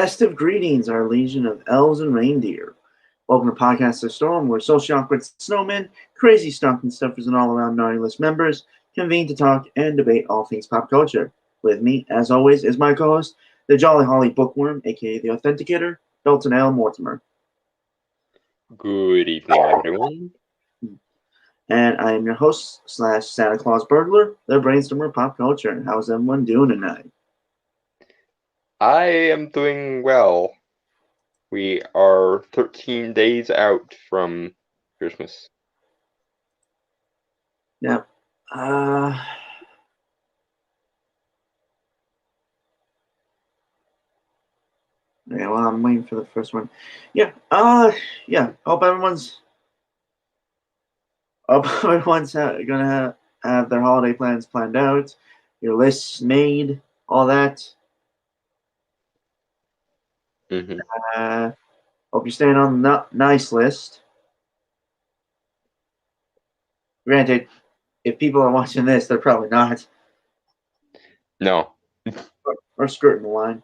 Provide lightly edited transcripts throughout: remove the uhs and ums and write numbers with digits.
Festive greetings, our legion of elves and reindeer. Welcome to Podcast of Storm, where social awkward snowmen, crazy stocking stuffers, and all around naughty list members convene to talk and debate all things pop culture. With me, as always, is my co-host, the Jolly Holly Bookworm, aka the Authenticator, Dalton L. Mortimer. Good evening, everyone. And I am your host / Santa Claus Burglar, the Brainstormer of Pop Culture. How's everyone doing tonight? I am doing well. We are 13 days out from Christmas. Yeah. Yeah, well, I'm waiting for the first one. Yeah. Hope everyone's gonna have their holiday plans planned out, your lists made, all that. Mm-hmm. Hope you're staying on the nice list. Granted, if people are watching this, they're probably not. No. Or skirting the line.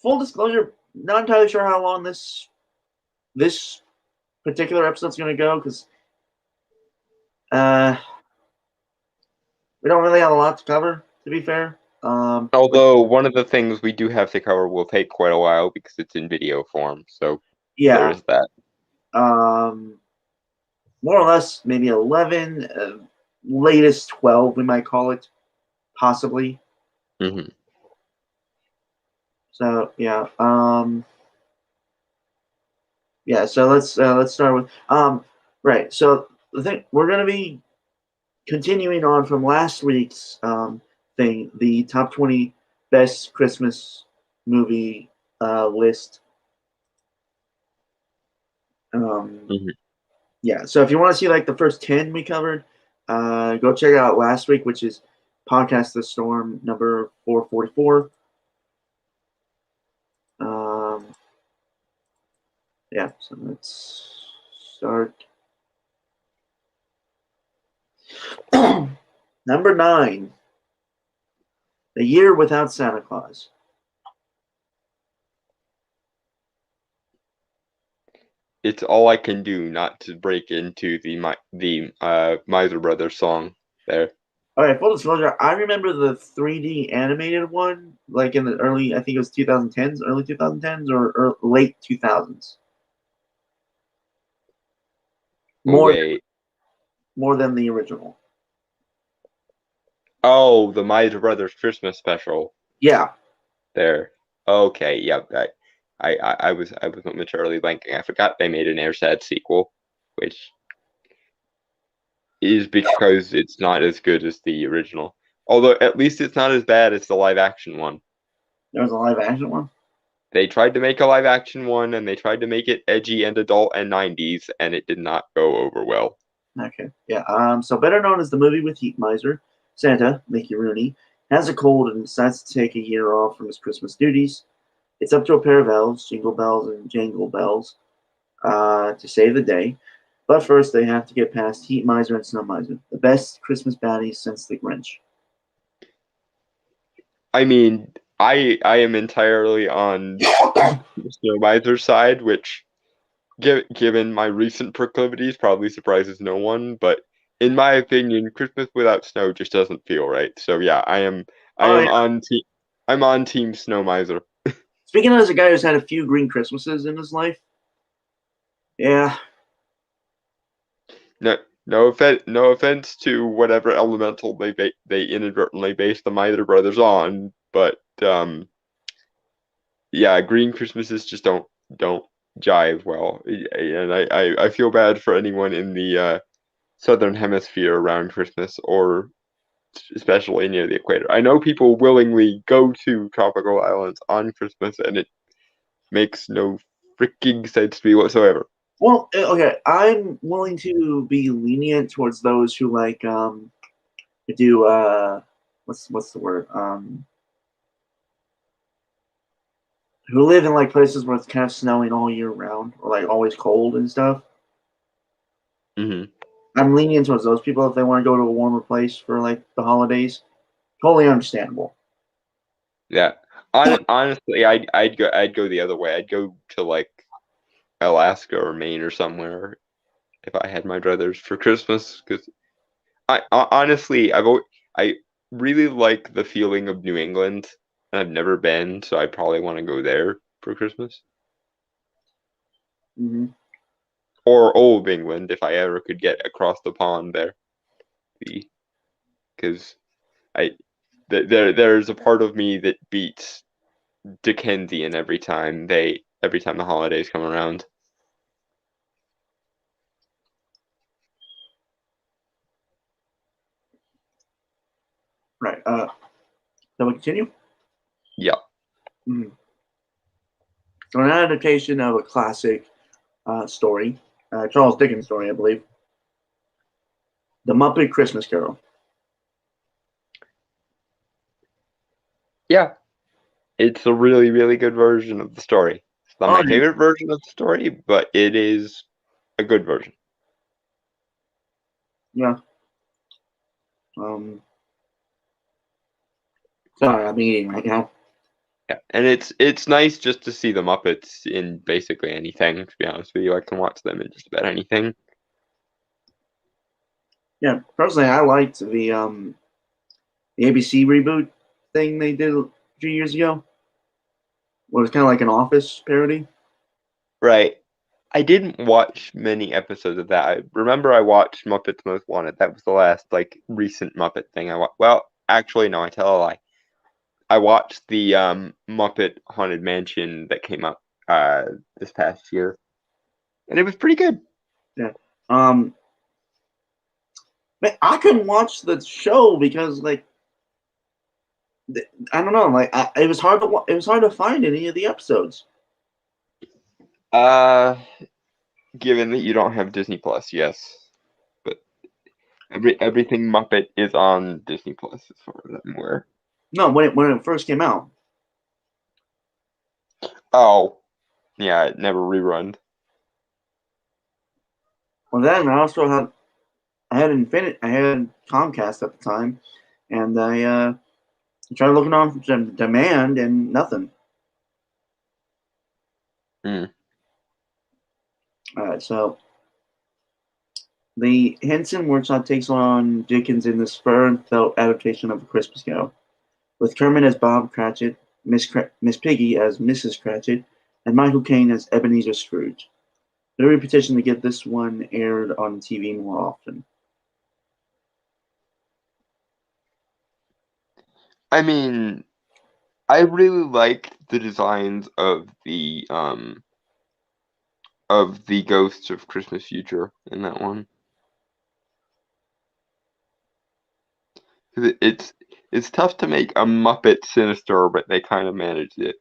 Full disclosure, not entirely sure how long this particular episode's gonna go, because we don't really have a lot to cover, to be fair. Although one of the things we do have to cover will take quite a while because it's in video form, so there's that. More or less, maybe 11, latest 12, we might call it, possibly. Mm-hmm. So yeah, So let's start with right. So the thing we're gonna be continuing on from last week's thing, the top 20 best Christmas movie list. Mm-hmm. Yeah, so if you want to see like the first 10 we covered, go check out last week, which is Podcast the Storm number 444. So let's start. Number 9, The Year Without Santa Claus. It's all I can do not to break into the Miser Brothers song there. All right, full disclosure, I remember the 3D animated one, like in the early, I think it was 2010s, early 2010s or late 2000s. More than the original. Oh, the Miser Brothers Christmas special. Yeah. There. Okay, yep. I was momentarily blanking. I forgot they made an Airsad sequel, which is because it's not as good as the original. Although at least it's not as bad as the live action one. There was a live action one? They tried to make a live action one, and they tried to make it edgy and adult and 90s, and it did not go over well. Okay, yeah. So better known as the movie with Heat Miser, Santa, Mickey Rooney, has a cold and decides to take a year off from his Christmas duties. It's up to a pair of elves, Jingle Bells and Jangle Bells, to save the day. But first, they have to get past Heat Miser and Snow Miser, the best Christmas baddies since the Grinch. I mean, I am entirely on the Snow Miser's side, which, given my recent proclivities, probably surprises no one. But in my opinion, Christmas without snow just doesn't feel right. So yeah, I'm on Team Snow Miser. Speaking as a guy who's had a few green Christmases in his life, yeah. No offense to whatever elemental they inadvertently based the Miser Brothers on, but yeah, green Christmases just don't jive well, and I feel bad for anyone in the southern hemisphere around Christmas, or especially near the equator. I know people willingly go to tropical islands on Christmas, and it makes no freaking sense to me whatsoever. Well, okay, I'm willing to be lenient towards those who like do what's the word who live in like places where it's kind of snowing all year round or like always cold and stuff. Mm-hmm. I'm lenient towards those people if they want to go to a warmer place for like the holidays. Totally understandable. Yeah, Honestly, I'd go the other way. I'd go to like Alaska or Maine or somewhere if I had my druthers for Christmas. Because honestly, I really like the feeling of New England, and I've never been, so I probably want to go there for Christmas. Hmm. Or Old England if I ever could get across the pond there. Because I there's a part of me that beats Dickensian every time the holidays come around. Right. So we continue. Yeah. Mhm. So an adaptation of a classic story, Charles Dickens story, I believe, The Muppet Christmas Carol. Yeah. It's a really, really good version of the story. It's not Oh my favorite version of the story, but it is a good version. yeah. Sorry, I'm eating right now. Yeah. And it's nice just to see the Muppets in basically anything, to be honest with you. I can watch them in just about anything. Yeah, personally, I liked the ABC reboot thing they did a few years ago. Where it was kind of like an Office parody. Right. I didn't watch many episodes of that. I remember I watched Muppets Most Wanted. That was the last like recent Muppet thing I watched. Well, actually, no, I tell a lie. I watched the Muppet Haunted Mansion that came up this past year, and it was pretty good. Yeah. Um, man, I couldn't watch the show because like I don't know, like it was hard to it was hard to find any of the episodes. Uh, Given that you don't have Disney Plus, yes, but everything Muppet is on Disney Plus as far as I'm aware. No, when it first came out. Oh, yeah, it never rerun. Well, then I had Comcast at the time, and I tried looking on demand and nothing. Mm. All right, so the Henson workshop takes on Dickens in this fur-felt adaptation of A Christmas Carol, with Kermit as Bob Cratchit, Miss Piggy as Mrs. Cratchit, and Michael Caine as Ebenezer Scrooge. There will be petition to get this one aired on TV more often. I mean, I really liked the designs of the Ghosts of Christmas Future in that one. 'Cause it's tough to make a Muppet sinister, but they kind of managed it.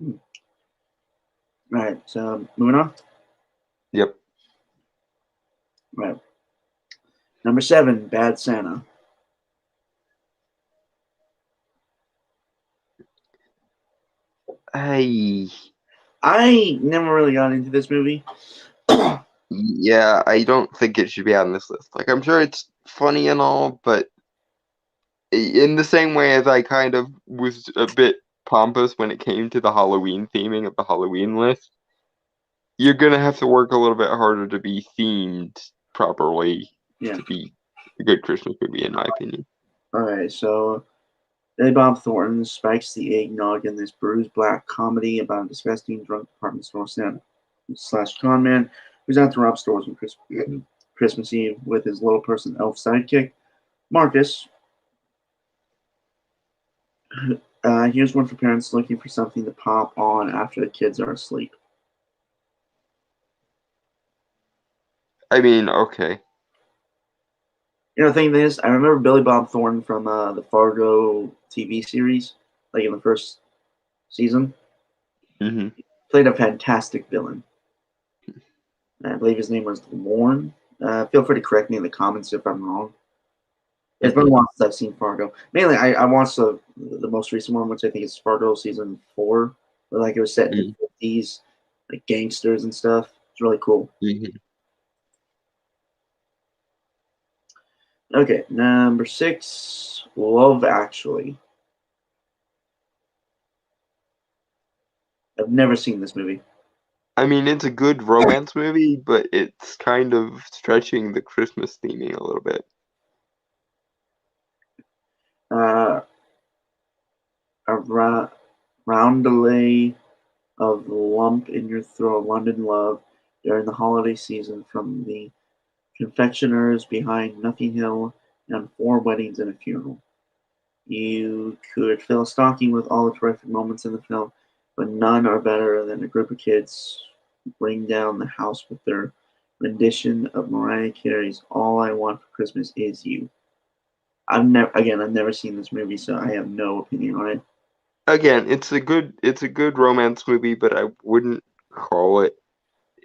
All right, so moving on. Yep. Right. Number 7, Bad Santa. I I never really got into this movie. Yeah, I don't think it should be on this list. Like, I'm sure it's funny and all, but in the same way as I kind of was a bit pompous when it came to the Halloween theming of the Halloween list, you're gonna have to work a little bit harder to be themed properly Yeah. to be a good Christmas movie, in my opinion. All right, so Billy Bob Thornton spikes the eggnog in this bruised black comedy about a disgusting drunk department store Santa slash con man who's out to rob stores on Christmas Eve with his little person elf sidekick, Marcus. Here's one for parents looking for something to pop on after the kids are asleep. I mean, okay. You know, the thing is, I remember Billy Bob Thornton from the Fargo TV series, like in the first season. Hmm. Played a fantastic villain. I believe his name was Lorne. Feel free to correct me in the comments if I'm wrong. It's been a while since I've seen Fargo. Mainly, I watched the most recent one, which I think is Fargo season 4, where like it was set in the 50s, like gangsters and stuff. It's really cool. Hmm. Okay, number 6, Love Actually. I've never seen this movie. I mean, it's a good romance movie, but it's kind of stretching the Christmas theming a little bit. Uh, a roundelay of lump in your throat, London love, during the holiday season from the confectioners behind Nothing Hill and 4 weddings and a funeral. You could fill a stocking with all the terrific moments in the film, but none are better than a group of kids bring down the house with their rendition of Mariah Carey's "All I Want for Christmas Is You." I've never seen this movie, so I have no opinion on it. Again, it's a good romance movie, but I wouldn't call it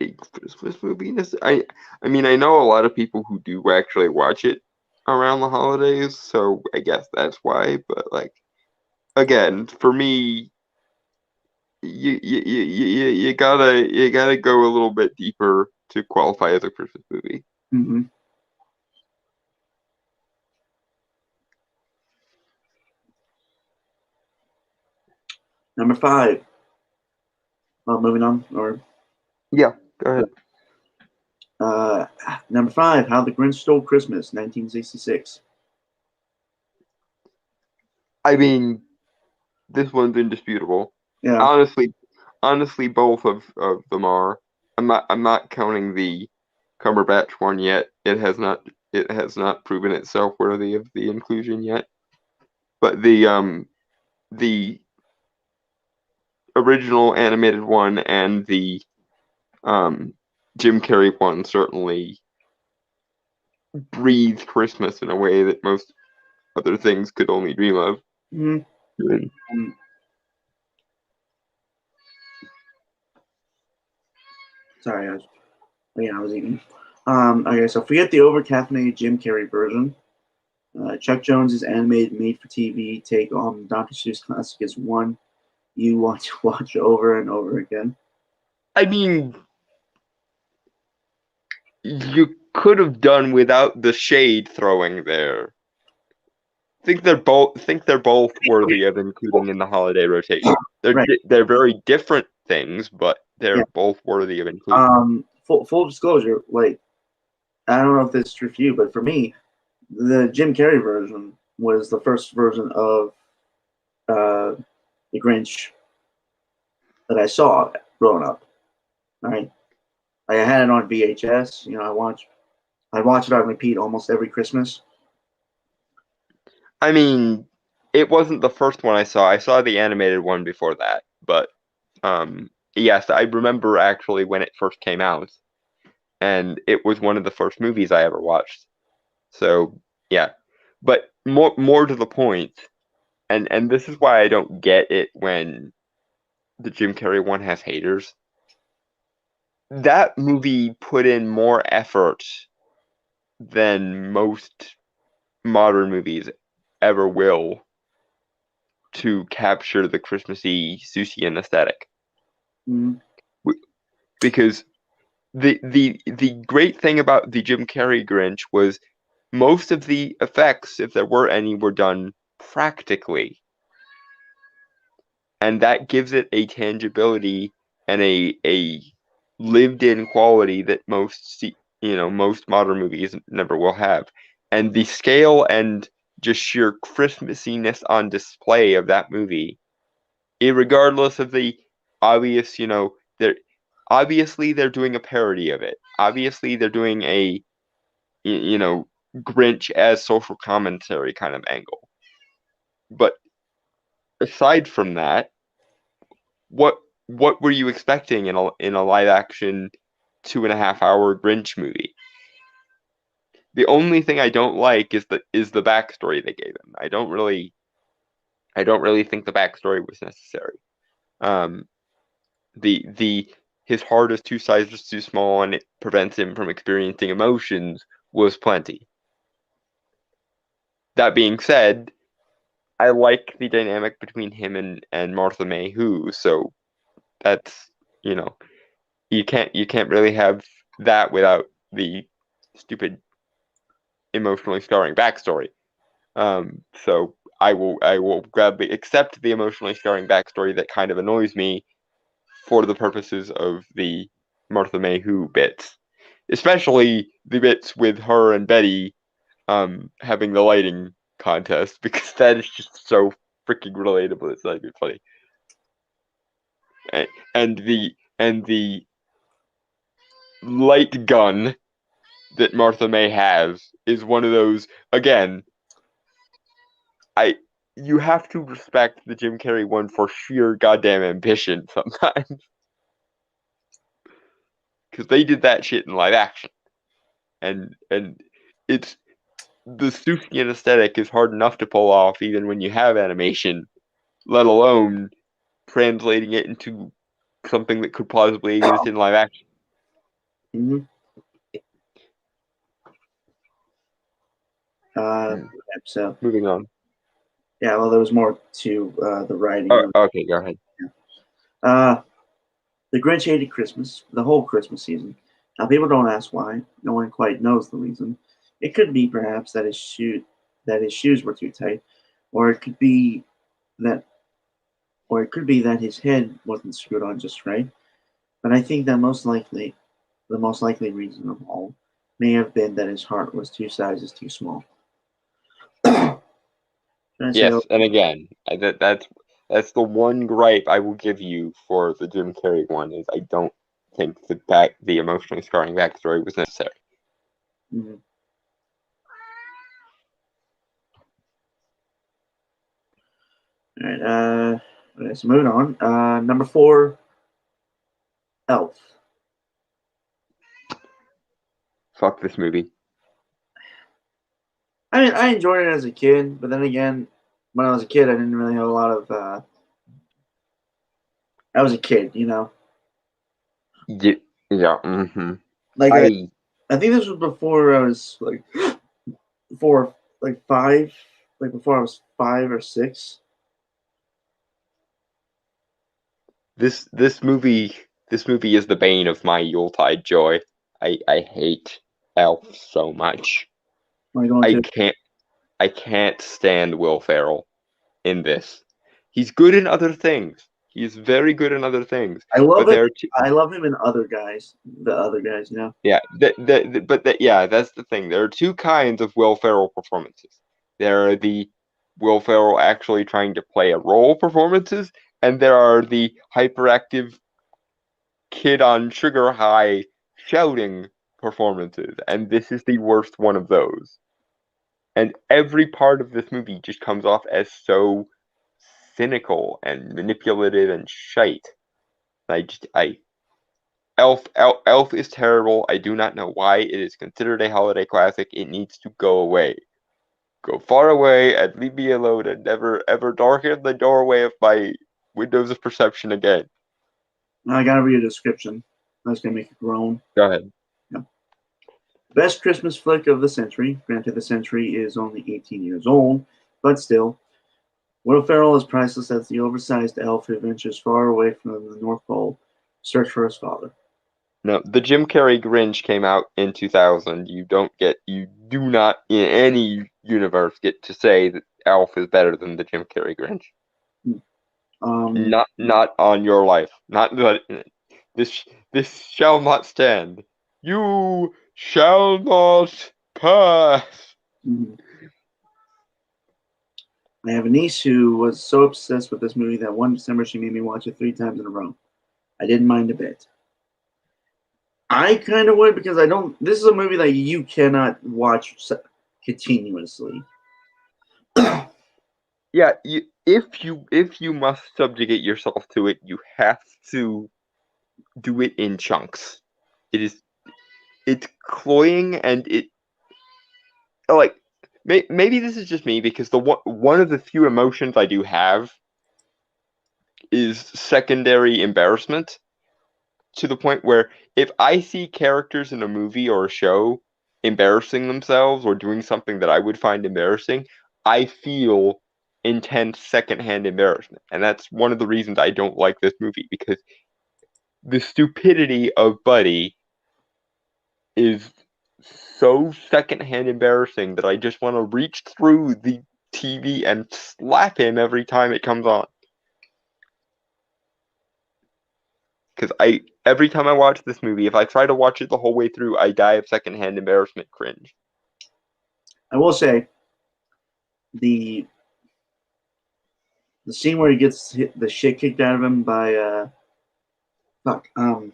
a Christmas movie. I mean, I know a lot of people who do actually watch it around the holidays, so I guess that's why. But like, again, for me, you gotta go a little bit deeper to qualify as a Christmas movie. Hmm. Number 5. Moving on, or Yeah, go ahead. uh, number 5, How the Grinch Stole Christmas, 1966. I mean, this one's indisputable. Yeah. Honestly, honestly, both of them are. I'm not counting the Cumberbatch one yet. It has not proven itself worthy of the inclusion yet. But the original animated one and the um Jim Carrey one certainly breathe Christmas in a way that most other things could only dream of. Mhm. And Sorry, I was eating. Okay, so forget the over-caffeinated Jim Carrey version. Chuck Jones's animated made-for-TV take on Dr. Seuss classic is one you want to watch over and over again. I mean, you could have done without the shade throwing there. Think they're both worthy of including in the holiday rotation. They're Right. they're very different things, but Yeah. they're both worthy of inclusion. Full disclosure, like I don't know if this is true for you, but for me, the Jim Carrey version was the first version of uh, the Grinch that I saw growing up. Right, like, I had it on VHS. I watch it on repeat almost every Christmas. I mean, it wasn't the first one I saw. I saw the animated one before that, but yes, I remember actually when it first came out, and it was one of the first movies I ever watched. So yeah, but more to the point, and this is why I don't get it when the Jim Carrey one has haters. That movie put in more effort than most modern movies ever will to capture the Christmassy Seussian aesthetic. Mm-hmm. Because the great thing about the Jim Carrey Grinch was most of the effects, if there were any, were done practically, and that gives it a tangibility and a lived-in quality that most modern movies never will have. And the scale and just sheer Christmassiness on display of that movie, irregardless of the obvious, they're obviously they're doing a parody of it. Obviously they're doing a Grinch as social commentary kind of angle. But aside from that, what what were you expecting in a live action 2.5 hour Grinch movie? The only thing I don't like is the backstory they gave him. I don't really think the backstory was necessary. Um, the his heart is two sizes too small and it prevents him from experiencing emotions was plenty. That being said, I like the dynamic between him and Martha May Who, so that's you know you can't really have that without the stupid emotionally scarring backstory. So I will gladly accept the emotionally scarring backstory that kind of annoys me for the purposes of the Martha May Who bits, especially the bits with her and Betty having the lighting contest, because that is just so freaking relatable. It's not even funny. And the light gun that Martha May has is one of those, again, you have to respect the Jim Carrey one for sheer goddamn ambition sometimes. Because they did that shit in live action. And it's the Seussian aesthetic is hard enough to pull off even when you have animation, let alone translating it into something that could plausibly exist in live action. Mm-hmm. So moving on. Yeah, well, there was more to the writing. Okay, go ahead. The Grinch hated Christmas, the whole Christmas season. Now, people don't ask why. No one quite knows the reason. It could be perhaps that his shoes were too tight, or it could be that, his head wasn't screwed on just right. But I think that the most likely reason of all, may have been that his heart was 2 sizes too small. Yes, and again, that's the one gripe I will give you for the Jim Carrey one, is I don't think the emotionally scarring backstory was necessary. Mm-hmm. All right, okay, so moving on. Number 4, Elf. Fuck this movie. I mean, I enjoyed it as a kid, but then again, when I was a kid, I didn't really have a lot of. I was a kid, you know. Yeah. Mm-hmm. Like I think this was before I was before like 5, before I was 5 or 6. This movie is the bane of my Yuletide joy. I hate Elf so much. I can't stand Will Ferrell in this. He's good in other things. He's very good in other things. I love it. I love him in other guys. The other guys, you know. Yeah, that's the thing. There are two kinds of Will Ferrell performances. There are the Will Ferrell actually trying to play a role performances, and there are the hyperactive kid on sugar high shouting performances, and this is the worst one of those. And every part of this movie just comes off as so cynical and manipulative and shite. Elf is terrible. I do not know why it is considered a holiday classic. It needs to go away. Go far away and leave me alone, and never ever darken the doorway of my windows of perception again. I gotta read a description. That's gonna make you groan. Go ahead. Yeah. Best Christmas flick of the century. Granted, the century is only 18 years old, but still. Will Ferrell is priceless as the oversized elf who ventures far away from the North Pole to search for his father. No, the Jim Carrey Grinch came out in 2000. You do not in any universe get to say that Elf is better than the Jim Carrey Grinch. Not on your life. Not this shall not stand. You shall not pass. Mm-hmm. I have a niece who was so obsessed with this movie that one December she made me watch it 3 times in a row. I didn't mind a bit. I kind of would, because this is a movie that you cannot watch continuously. Yeah, if you must subjugate yourself to it, you have to do it in chunks. It's cloying, and maybe this is just me, because one of the few emotions I do have is secondary embarrassment, to the point where if I see characters in a movie or a show embarrassing themselves or doing something that I would find embarrassing, I feel intense secondhand embarrassment. And that's one of the reasons I don't like this movie, because the stupidity of Buddy is so secondhand embarrassing that I just want to reach through the TV and slap him every time it comes on. Because every time I watch this movie, if I try to watch it the whole way through, I die of secondhand embarrassment cringe. I will say the scene where he gets the shit kicked out of him by fuck God,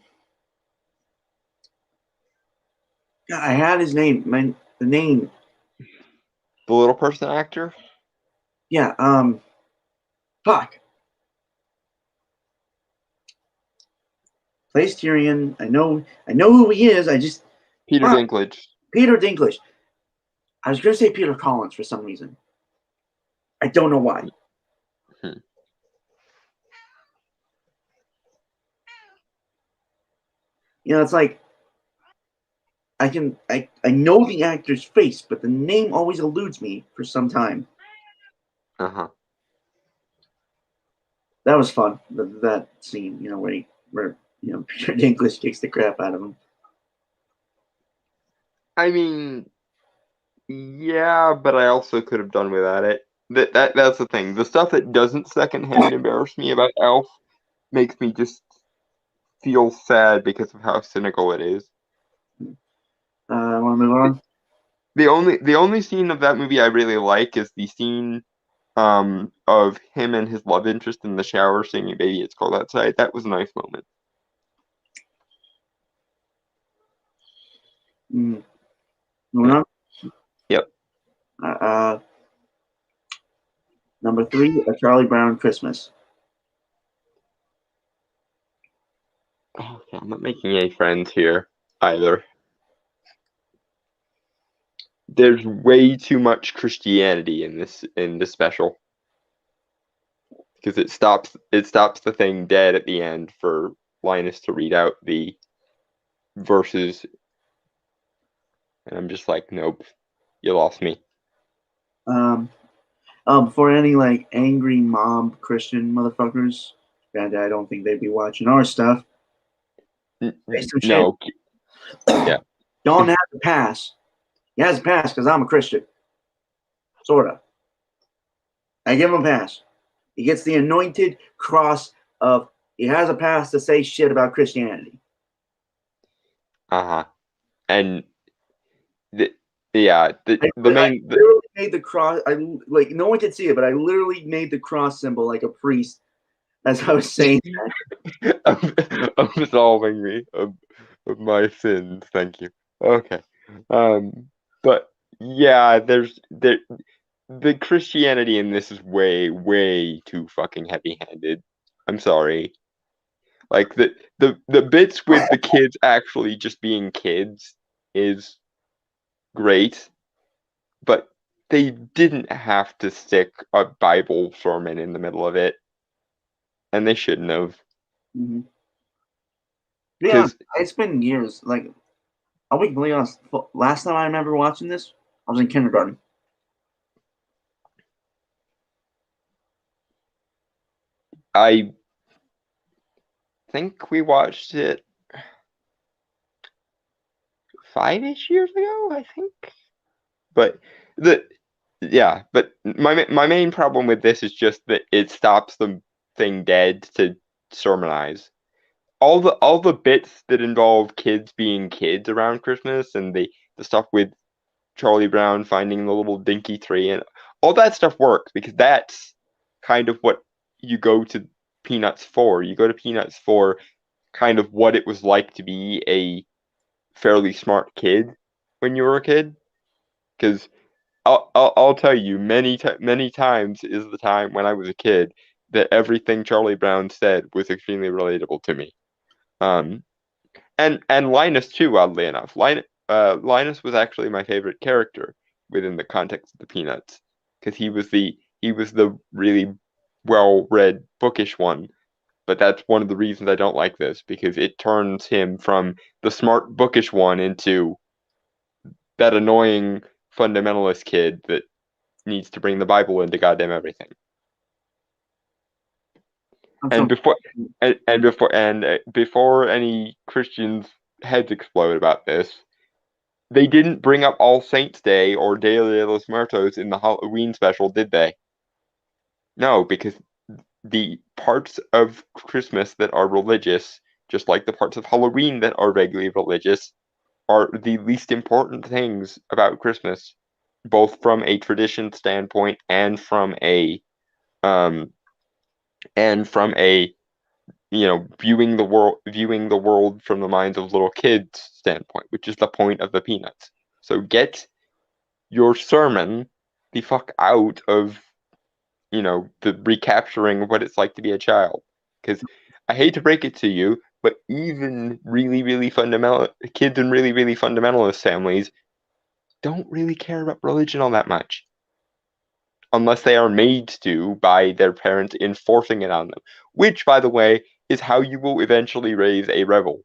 I had his name. The name. The little person actor? Yeah. Fuck. Plays Tyrion. I know who he is. I just Peter Dinklage. Peter Dinklage. I was gonna say Peter Collins for some reason. I don't know why. You know, it's like I know the actor's face, but the name always eludes me for some time. That was fun. That scene, you know, where Peter Dinklage kicks the crap out of him. I mean, yeah, but I also could have done without it. That's the thing. The stuff that doesn't secondhand embarrass me about Elf makes me just feel sad because of how cynical it is. Want to move on? The only scene of that movie I really like is the scene of him and his love interest in the shower singing "Baby It's Cold Outside." That was a nice moment. Moving on? Yep. Number 3, A Charlie Brown Christmas. Oh, I'm not making any friends here either. There's way too much Christianity in this special because it stops the thing dead at the end for Linus to read out the verses, and I'm just like, nope, you lost me. For any like angry mom Christian motherfuckers, granted, I don't think they'd be watching our stuff. No, yeah. Don has a pass. He has a pass because I'm a Christian. Sorta. I give him a pass. He gets the anointed cross of he has a pass to say shit about Christianity. And the main. I literally made the cross. I like no one could see it, but I literally made the cross symbol like a priest as I was saying that. Absolving me of my sins. Thank you. Okay. But yeah, the Christianity in this is way too fucking heavy-handed. I'm sorry. Like the bits with the kids actually just being kids is great, but they didn't have to stick a Bible sermon in the middle of it, and they shouldn't have. Mm-hmm. Yeah, it's been years. Like, I'll be completely honest. Last time I remember watching this, I was in kindergarten. I think we watched it 5-ish years ago, I think. But my main problem with this is just that it stops the thing dead to sermonize. All the bits that involve kids being kids around Christmas and the stuff with Charlie Brown finding the little dinky tree and all that stuff works because that's kind of what you go to Peanuts for. You go to Peanuts for kind of what it was like to be a fairly smart kid when you were a kid. Because I'll tell you, many times is the time when I was a kid that everything Charlie Brown said was extremely relatable to me. And Linus too, oddly enough. Linus was actually my favorite character within the context of the Peanuts because he was the really well-read, bookish one. But that's one of the reasons I don't like this because it turns him from the smart, bookish one into that annoying fundamentalist kid that needs to bring the Bible into goddamn everything. And before any Christians' heads explode about this, They didn't bring up All Saints Day or Dia de los Muertos in the Halloween special, did they? No, because the parts of Christmas that are religious, just like the parts of Halloween that are vaguely religious, are the least important things about Christmas, both from a tradition standpoint um and from a viewing the world from the minds of little kids standpoint, which is the point of the Peanuts. So get your sermon the fuck out of the recapturing what it's like to be a child. Because I hate to break it to you, but even really, really fundamental kids in really, really fundamentalist families don't really care about religion all that much. Unless they are made to by their parents enforcing it on them. Which, by the way, is how you will eventually raise a rebel.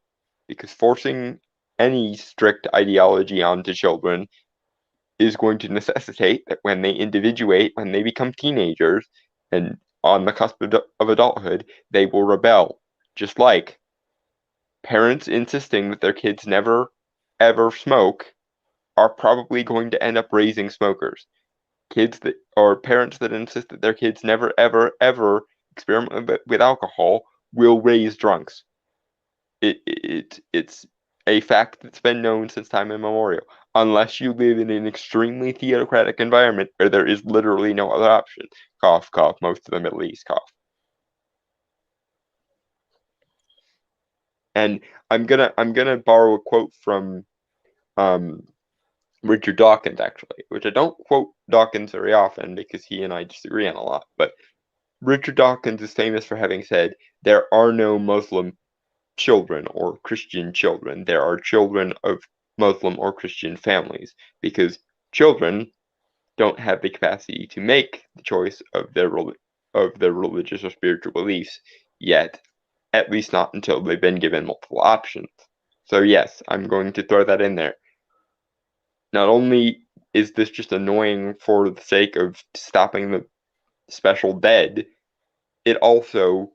Because forcing any strict ideology onto children is going to necessitate that when they individuate, when they become teenagers, and on the cusp of adulthood, they will rebel. Just like parents insisting that their kids never, ever smoke are probably going to end up raising smokers. Kids that or parents that insist that their kids never, ever, ever experiment with alcohol will raise drunks. It's a fact that's been known since time immemorial. Unless you live in an extremely theocratic environment where there is literally no other option. Cough, cough. Most of the Middle East cough. And I'm gonna borrow a quote from um, Richard Dawkins, actually, which I don't quote Dawkins very often because he and I disagree on a lot. But Richard Dawkins is famous for having said, "There are no Muslim children or Christian children. There are children of Muslim or Christian families because children don't have the capacity to make the choice of their religious or spiritual beliefs yet, at least not until they've been given multiple options." So yes, I'm going to throw that in there. Not only is this just annoying for the sake of stopping the special dead, it also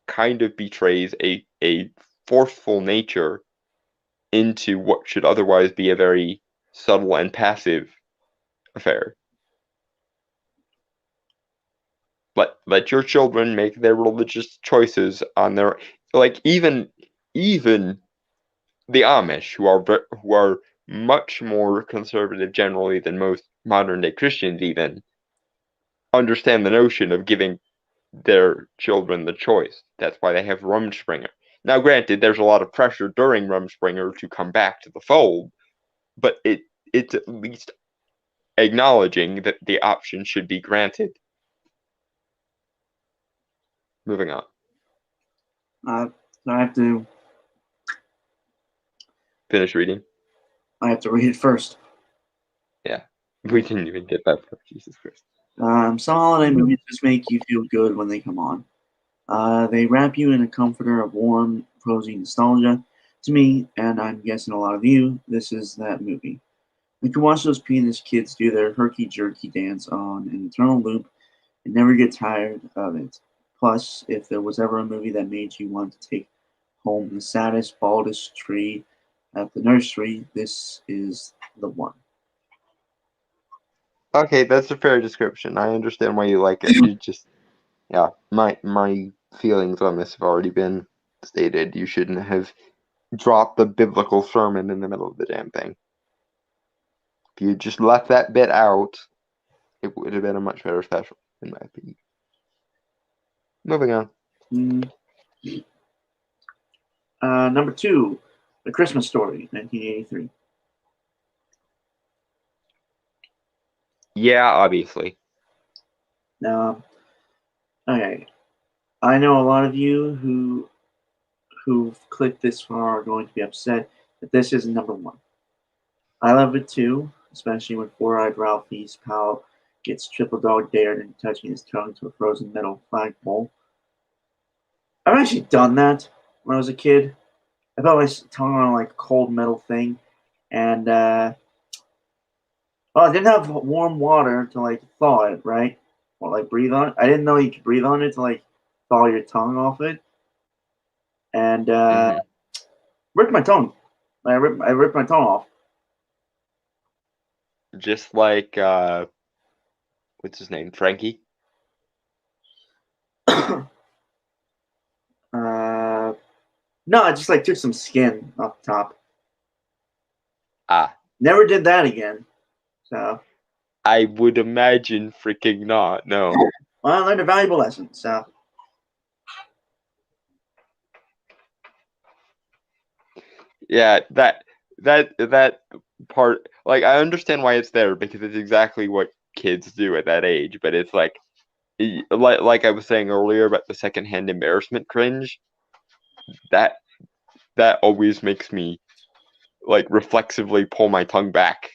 kind of betrays a forceful nature into what should otherwise be a very subtle and passive affair. Let your children make their religious choices on their even the Amish who are much more conservative generally than most modern day Christians even understand the notion of giving their children the choice. That's why they have Rumspringer. Now, granted, there's a lot of pressure during Rumspringer to come back to the fold, but it's at least acknowledging that the option should be granted. Moving on. I have to. Finish reading. I have to read it first. Yeah, we didn't even get that far. Jesus Christ. Some holiday movies just make you feel good when they come on. They wrap you in a comforter of warm, cozy nostalgia. To me, and I'm guessing a lot of you, this is that movie. You can watch those penis kids do their herky-jerky dance on an eternal loop and never get tired of it. Plus, if there was ever a movie that made you want to take home the saddest, baldest tree at the nursery, this is the one. Okay, that's a fair description. I understand why you like it. You just, yeah, my feelings on this have already been stated. You shouldn't have dropped the biblical sermon in the middle of the damn thing. If you just left that bit out, it would have been a much better special, in my opinion. Moving on. Number 2, The Christmas Story, 1983. Yeah, obviously. Now, okay, I know a lot of you who've clicked this far are going to be upset that this isn't number 1. I love it too, especially when Four-Eyed Ralphie's pal gets triple dog dared into touching his tongue to a frozen metal flagpole. I've actually done that when I was a kid. I put my tongue on like a cold metal thing, and well, I didn't have warm water to like thaw it, right? Or like breathe on it. I didn't know you could breathe on it to like thaw your tongue off it, and ripped my tongue. I ripped my tongue off. just like what's his name, Frankie. No, I just like took some skin off the top. Ah, Never did that again. So, I would imagine freaking not. No. well, I learned a valuable lesson. So, Yeah, that part, like, I understand why it's there because it's exactly what kids do at that age, but it's like like I was saying earlier about the secondhand embarrassment cringe, that that always makes me like reflexively pull my tongue back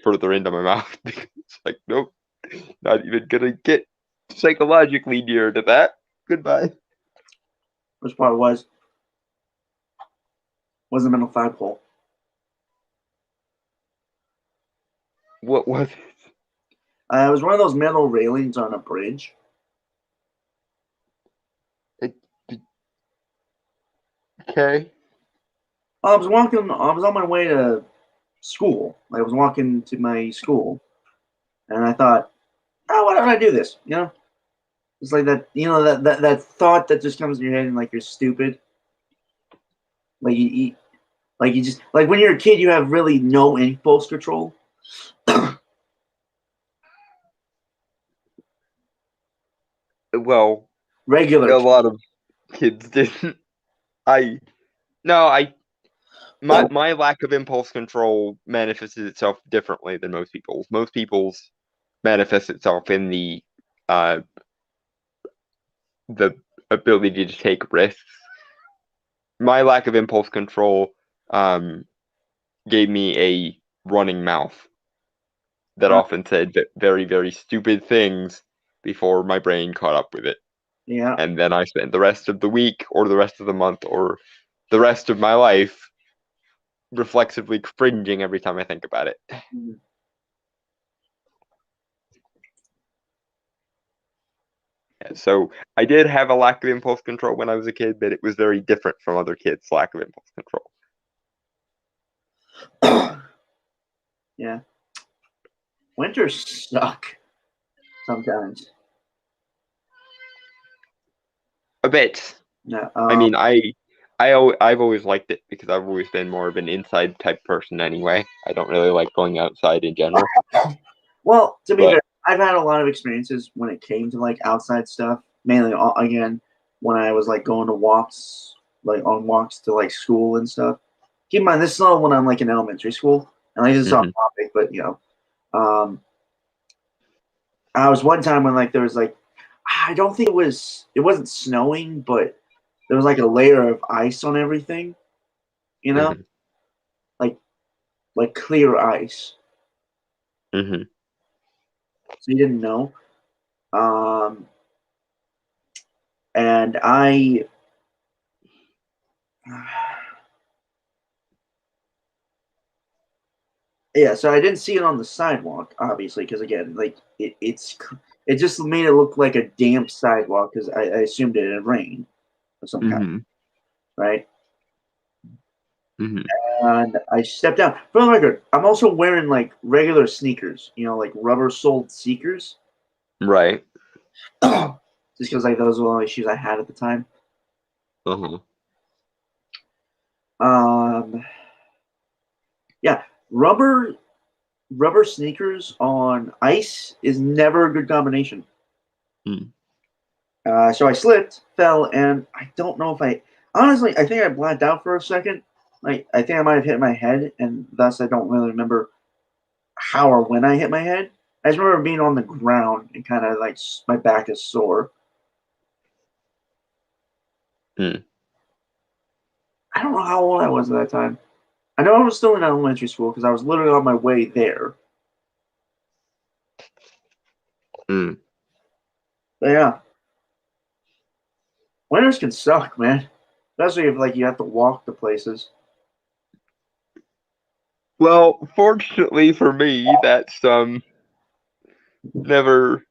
further into my mouth. It's like, nope, not even gonna get psychologically near to that. Goodbye. which part was a mental flagpole. What was It was one of those metal railings on a bridge. it? Okay. I was walking. I was on my way to school. I was walking to my school, and I thought, "Oh, why don't I do this?" You know, it's like that. You know that thought that just comes in your head, and like you're stupid. Like like you just like when you're a kid, you have really no impulse control. Well, Regular. a lot of kids didn't. I no, I my lack of impulse control manifested itself differently than most people's. Most people's manifests itself in uh the ability to take risks. My lack of impulse control um gave me a running mouth that Uh, often said very, very stupid things before my brain caught up with it. yeah. And then I spent the rest of the week or the rest of the month or the rest of my life reflexively cringing every time I think about it. Mhm. Yeah, so I did have a lack of impulse control when I was a kid, but it was very different from other kids' lack of impulse control. Yeah. Winters suck sometimes. A bit. No. I mean, I've always liked it because I've always been more of an inside type person anyway. I don't really like going outside in general. Well, to be But fair, I've had a lot of experiences when it came to like outside stuff. Mainly, again, when I was like going to walks, like on walks to like school and stuff. Keep in mind, this is all when I'm like in elementary school, and like this is off mhm, topic, but um, I was one time when like there was like I don't think it wasn't snowing, but there was like a layer of ice on everything, you know, mhm, like clear ice. mhm. So you didn't know. Um, and I yeah, so I didn't see it on the sidewalk, obviously, because again, like it just made it look like a damp sidewalk because I assumed it had rained of some kind, Mhm. right? Mhm. And I stepped down. For the record, I'm also wearing like regular sneakers, like rubber soled sneakers, Right. just because like those were the only shoes I had at the time. Uh-huh. Um, yeah, rubber sneakers on ice is never a good combination. Mm. So I slipped, fell, and I don't know if I honestly. I think I blacked out for a second. Like I think I might have hit my head, and thus I don't really remember how or when I hit my head. I just remember being on the ground and kind of like my back is sore. Mm. I don't know how old I was at that time. I know I was still in elementary school because I was literally on my way there. Mm. But yeah, winters can suck, man. Especially if like you have to walk to places. Well, fortunately for me, that's never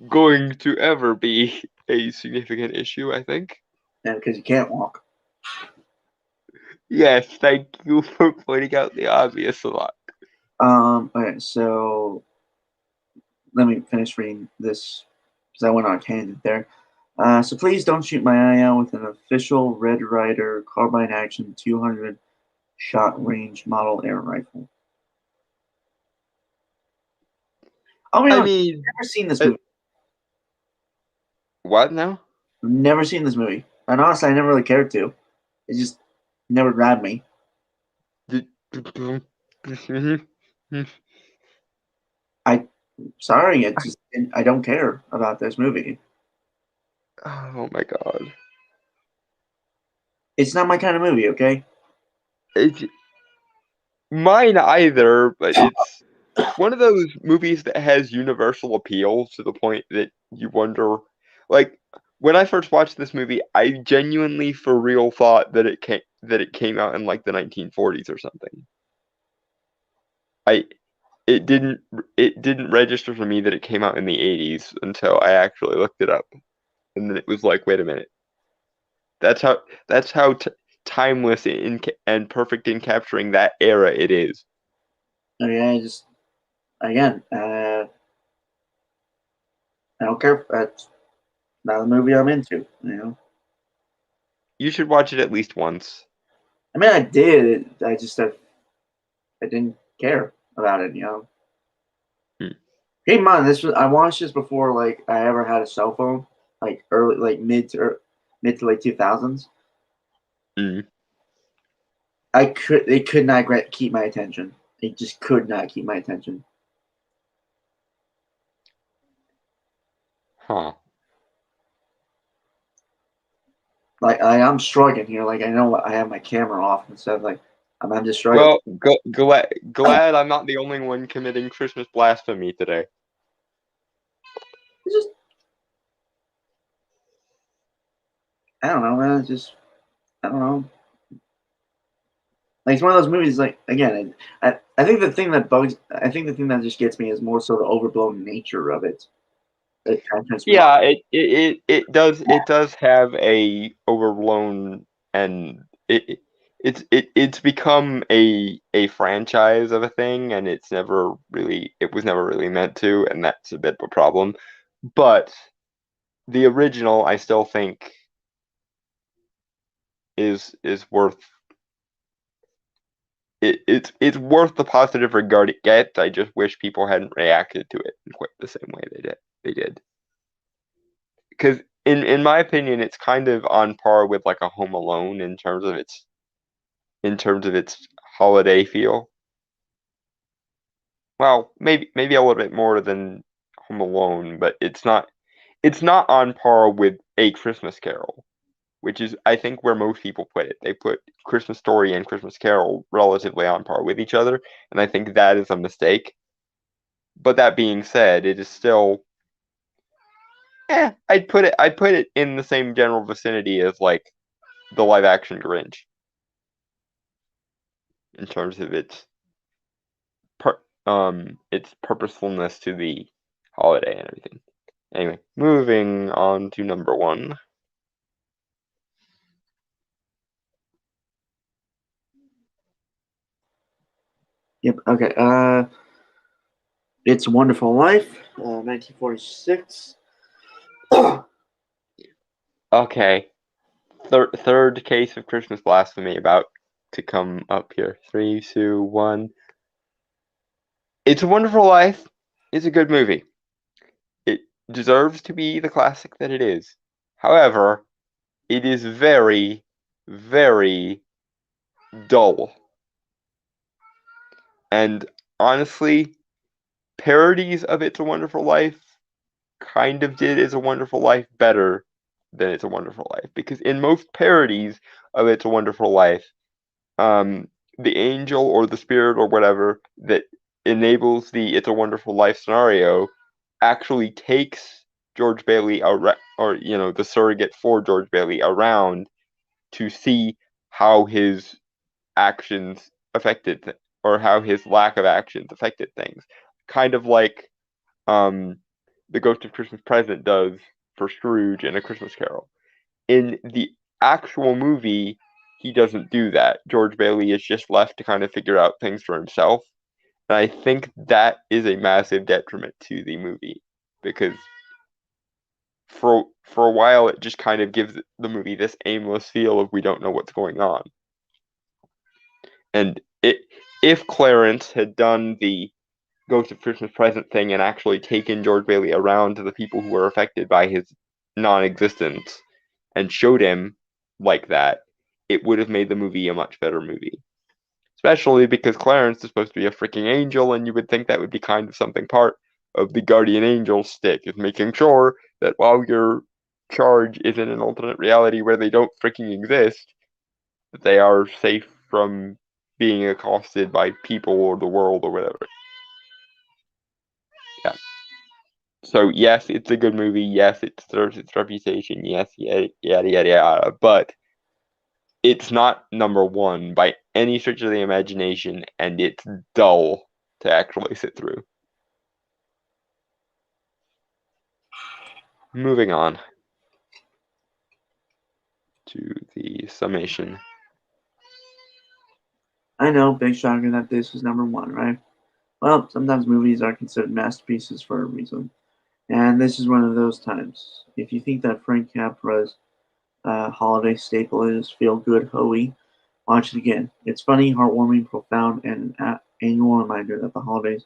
going to ever be a significant issue, I think. And because you can't walk. Yes, thank you for pointing out the obvious a lot. Okay, so let me finish reading this because I went on a tangent there. So please don't shoot my eye out with an official Red Ryder carbine action 200 shot range model air rifle. I'll be I honest, mean, I've never seen this uh, movie. what now? I've never seen this movie. And honestly, I never really cared to. It just never grabbed me. I sorry, it just I don't care about this movie. Oh my god. It's not my kind of movie, okay? It's mine either, but it's one of those movies that has universal appeal to the point that you wonder, like, when I first watched this movie, I genuinely for real thought that it came out in like the 1940s or something. I it didn't it didn't register for me that it came out in the 80s until I actually looked it up, and then it was like, wait a minute, that's how that's how timeless and perfect in capturing that era it is. Okay, I just again, I don't care. That's not the movie I'm into. You know, You should watch it at least once. I mean, I did. I just I didn't care about it. You know, Hmm. keep in mind this was I watched this before like I ever had a cell phone, like early, like mid to late 2000s. Mm. It could not keep my attention. It just could not keep my attention. Huh. Like I'm struggling here. Like I know I have my camera off and stuff. Like I'm just struggling. Well, glad I'm not the only one committing Christmas blasphemy today. It's just I don't know, man. It's just I don't know. Like it's one of those movies. Like again, I think the thing that bugs. I think the thing that just gets me is more so the overblown nature of it. It kind of turns me off. Yeah, it does have a overblown, and it's become a franchise of a thing, and it was never really meant to, and that's a bit of a problem. But the original, I still think is worth it's worth the positive regard it gets. I just wish people hadn't reacted to it in quite the same way they did. Because in my opinion, it's kind of on par with like a Home Alone in terms of its holiday feel. Well, maybe a little bit more than Home Alone, but it's not on par with A Christmas Carol, which is I think where most people put it. They put Christmas Story and Christmas Carol relatively on par with each other, and I think that is a mistake. But that being said, it is still I'd put it in the same general vicinity as like the live action Grinch in terms of its purposefulness to the holiday and everything. Anyway, moving on to number one. Yep. Okay. It's a Wonderful Life, 1946. Okay, third case of Christmas blasphemy about to come up here. 3, 2, 1. It's a Wonderful Life. It's a good movie. It deserves to be the classic that it is. However, it is very, very dull. And honestly, parodies of It's a Wonderful Life kind of did It's a Wonderful Life better than It's a Wonderful Life. Because in most parodies of It's a Wonderful Life, um, the angel or the spirit or whatever that enables the It's a Wonderful Life scenario actually takes George Bailey or the surrogate for George Bailey around to see how his actions or how his lack of actions affected things. Kind of like um, the Ghost of Christmas Present does for Scrooge in A Christmas Carol. In the actual movie, he doesn't do that. George Bailey is just left to kind of figure out things for himself. And I think that is a massive detriment to the movie because for a while it just kind of gives the movie this aimless feel of we don't know what's going on. And if Clarence had done the Ghost of Christmas Present thing and actually taken George Bailey around to the people who were affected by his non-existence and showed him like that, it would have made the movie a much better movie. Especially because Clarence is supposed to be a freaking angel, and you would think that would be kind of something part of the guardian angel stick, is making sure that while your charge is in an alternate reality where they don't freaking exist, that they are safe from being accosted by people or the world or whatever. Yeah. So yes, it's a good movie. Yes, it deserves its reputation. Yes, yada yada yada yada. But it's not number one by any stretch of the imagination, and it's dull to actually sit through. Moving on to the summation. I know, big shocker that this was number one, right? Well, sometimes movies are considered masterpieces for a reason. And this is one of those times. If you think that Frank Capra's holiday staple is feel good hoey, watch it again. It's funny, heartwarming, profound, and an annual reminder that the holidays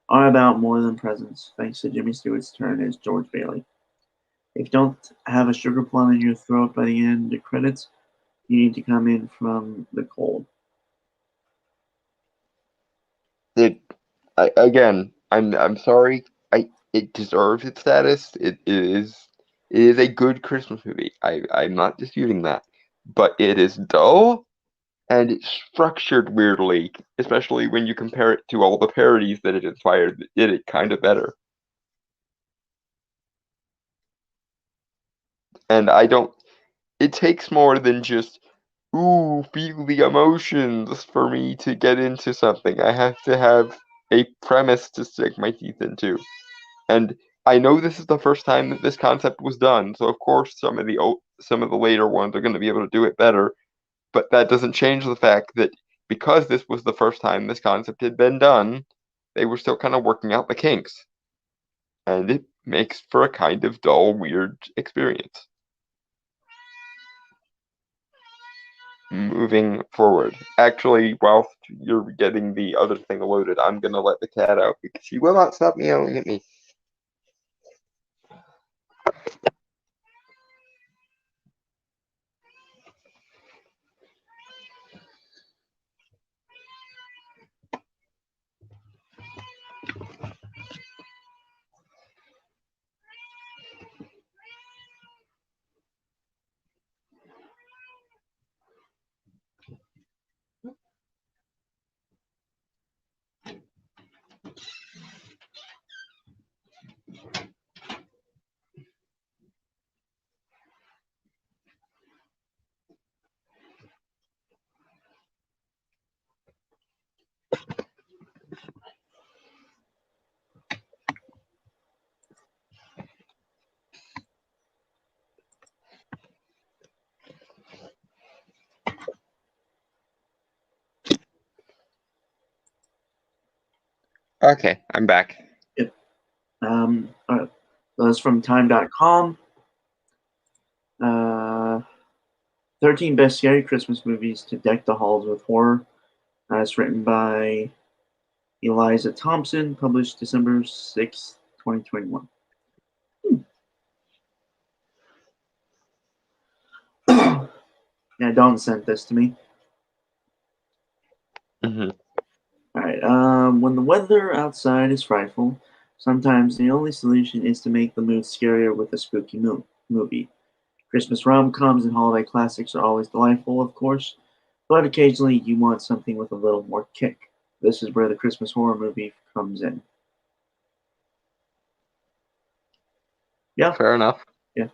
are about more than presents, thanks to Jimmy Stewart's turn as George Bailey. If you don't have a sugar plum in your throat by the end of credits, you need to come in from the cold. I'm sorry. It deserves its status. It is a good Christmas movie. I'm not disputing that, but it is dull and it's structured weirdly, especially when you compare it to all the parodies that it inspired that did it kind of better. And I don't. It takes more than just ooh, feel the emotions for me to get into something. I have to have a premise to stick my teeth into. And I know this is the first time that this concept was done, so of course some of the later ones are going to be able to do it better, but that doesn't change the fact that because this was the first time this concept had been done, they were still kind of working out the kinks. And it makes for a kind of dull, weird experience. Moving forward. Actually, whilst you're getting the other thing loaded, I'm gonna let the cat out because she will not stop meowing at me. Okay, I'm back. Yep. All right. So that's from Time.com. 13 best scary Christmas movies to deck the halls with horror. It's written by Eliza Thompson, published December 6th, 2021. Yeah, Dawn sent this to me. Mm-hmm. All right. When the weather outside is frightful, sometimes the only solution is to make the mood scarier with a spooky movie. Christmas rom-coms and holiday classics are always delightful, of course, but occasionally you want something with a little more kick. This is where the Christmas horror movie comes in. Yeah, Fair enough. yeah.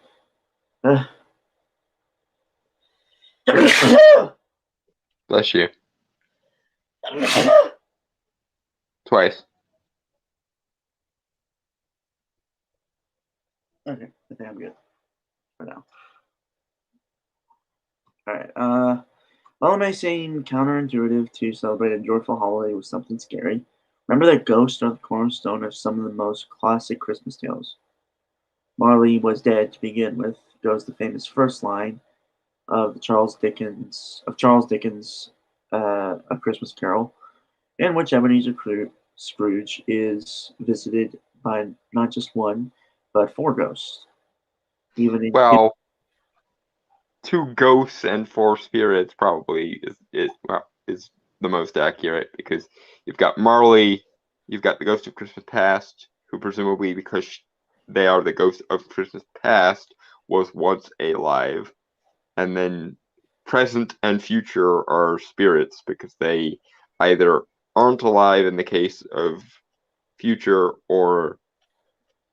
Bless you. Twice. Okay, I think I'm good for now. All right. While it may seem counterintuitive to celebrate a joyful holiday with something scary, Remember that ghosts are the cornerstone of some of the most classic Christmas tales. Marley was dead to begin with, goes the famous first line of Charles Dickens' A Christmas Carol, in which Ebenezer Scrooge is visited by not just one, but four ghosts. Even in Well, two ghosts and four spirits probably is the most accurate, because you've got Marley, you've got the ghost of Christmas past, who presumably, because they are the ghost of Christmas past, was once alive, and then present and future are spirits because they either aren't alive in the case of future, or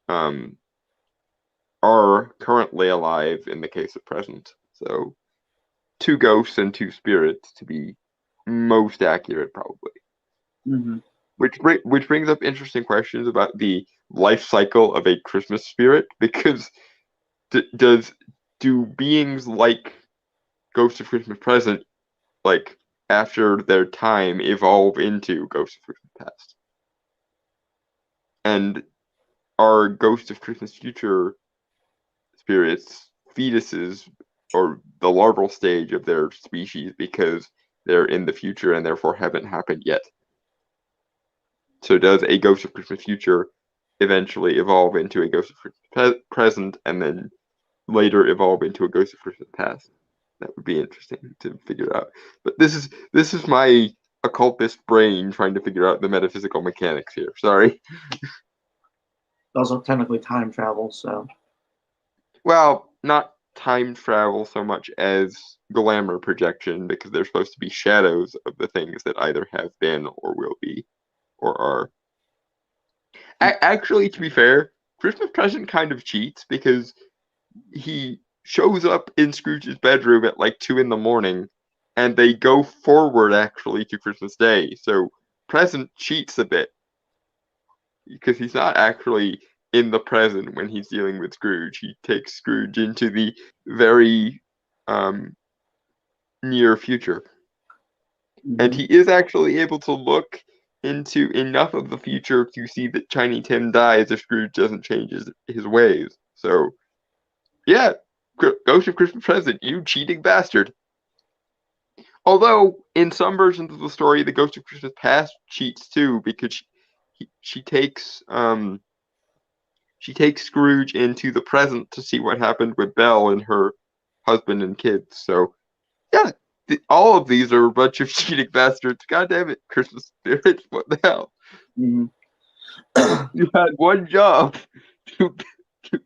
um, are currently alive in the case of present. So two ghosts and two spirits to be most accurate, probably. Mhm. Which brings up interesting questions about the life cycle of a Christmas spirit, because does do beings like Ghost of Christmas Present, like after their time, evolve into Ghost of Christmas Past? And are Ghost of Christmas Future spirits fetuses, or the larval stage of their species, because they're in the future and therefore haven't happened yet? So does a Ghost of Christmas Future eventually evolve into a Ghost of Christmas Present, and then later evolve into a Ghost of Christmas Past? That would be interesting to figure out. But this is my occultist brain trying to figure out the metaphysical mechanics here. Sorry. Also, technically time travel, so. Well, not time travel so much as glamour projection, because they're supposed to be shadows of the things that either have been or will be or are. Actually, to be fair, Christmas Present kind of cheats, because he shows up in Scrooge's bedroom at like 2 in the morning, and they go forward actually to Christmas Day. So Present cheats a bit, because he's not actually in the present when he's dealing with Scrooge. He takes Scrooge into the very um, near future, and Mhm. he is actually able to look into enough of the future to see that Tiny Tim dies if Scrooge doesn't change his ways. So yeah, Ghost of Christmas Present, you cheating bastard. Although in some versions of the story, the Ghost of Christmas Past cheats too, because she takes Scrooge into the present to see what happened with Belle and her husband and kids. So yeah, all of these are a bunch of cheating bastards. God damn it, Christmas spirits! What the hell? Mhm. You had one job to, to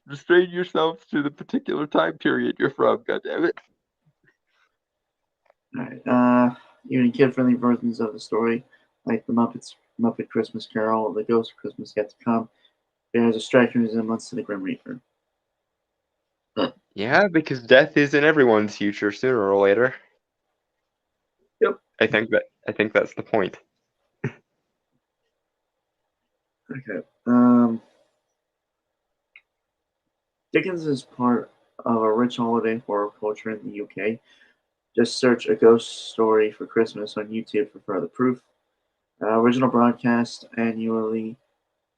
restrain yourself to the particular time period you're from. God damn it. Alright. Even kid-friendly versions of the story, like the Muppet Christmas Carol, The Ghost of Christmas Yet to Come, bears a striking resemblance to the Grim Reaper. Yeah, because death is in everyone's future sooner or later. Yep. I think that's the point. Okay. Dickens is part of a rich holiday horror culture in the UK. Just search A Ghost Story for Christmas on YouTube for further proof. Original broadcast annually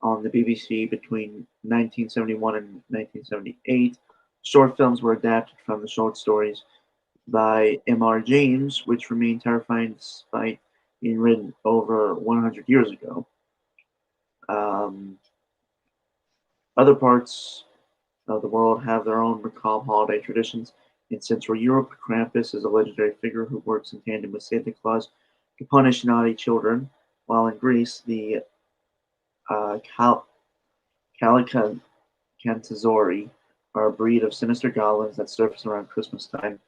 on the BBC between 1971 and 1978. Short films were adapted from the short stories by M.R. James, which remain terrifying despite being written over 100 years ago. Um, Other parts of the world have their own macabre holiday traditions. In Central Europe, Krampus is a legendary figure who works in tandem with Santa Claus to punish naughty children, while in Greece, the uh, Cal- Calicantazori are a breed of sinister goblins that surface around Christmas time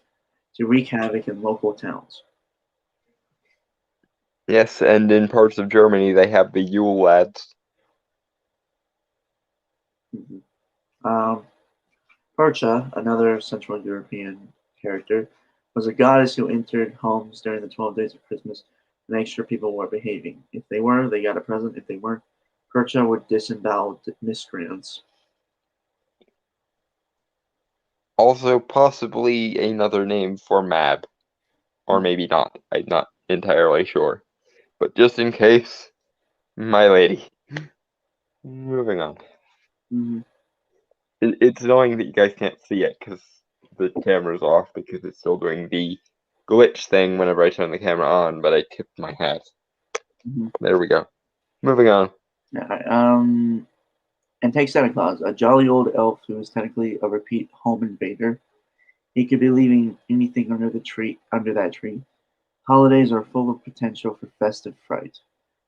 to wreak havoc in local towns. Yes, and in parts of Germany they have the Yule lads. Mhm. Um, Percha, another Central European character, was a goddess who entered homes during the 12 days of Christmas to make sure people were behaving. If they were, they got a present. If they weren't, Percha would disembowel miscreants. Also, possibly another name for Mab, or maybe not. I'm not entirely sure. but just in case, my lady. Moving on. Mhm. It's annoying that you guys can't see it because the camera's off because it's still doing the glitch thing whenever I turn the camera on, but I tipped my hat. Mhm. There we go. Moving on. Alright, and take Santa Claus, a jolly old elf who is technically a repeat home invader. He could be leaving anything under that tree. Holidays are full of potential for festive fright.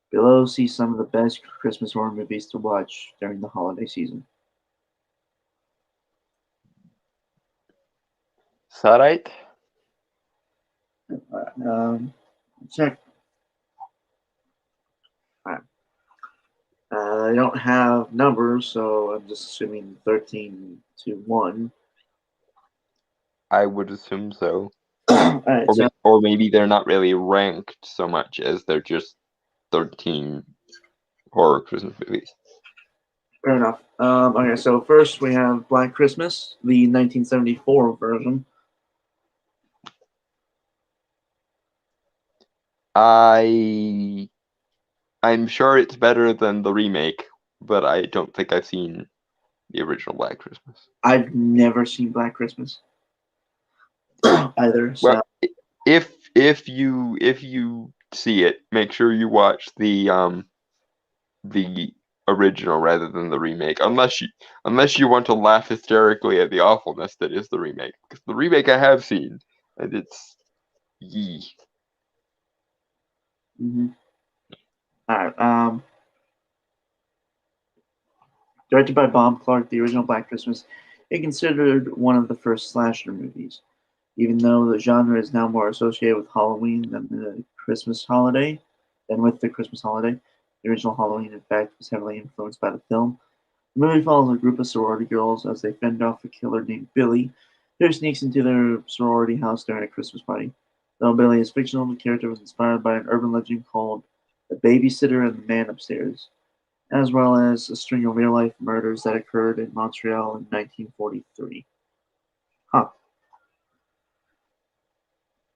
Below, see some of the best Christmas horror movies to watch during the holiday season. Is that right? Check. I don't have numbers, so I'm just assuming 13 to 1. I would assume so. Alright, so Or maybe they're not really ranked so much as they're just 13 horror Christmas movies. fair enough. Okay, so first we have Black Christmas, the 1974 version. I'm sure it's better than the remake, but I don't think I've seen the original Black Christmas. I've never seen Black Christmas either. Well, So if you see it, make sure you watch the original rather than the remake, unless you want to laugh hysterically at the awfulness that is the remake. Because the remake I have seen, and it's yee. mhm. All right. Directed by Bob Clark, the original Black Christmas is considered one of the first slasher movies, even though the genre is now more associated with Halloween than with the Christmas holiday. The original Halloween, in fact, was heavily influenced by the film. The movie follows a group of sorority girls as they fend off a killer named Billy, who sneaks into their sorority house during a Christmas party. Though Billy is fictional, the character was inspired by an urban legend called The Babysitter and the Man Upstairs, as well as a string of real-life murders that occurred in Montreal in 1943. Huh.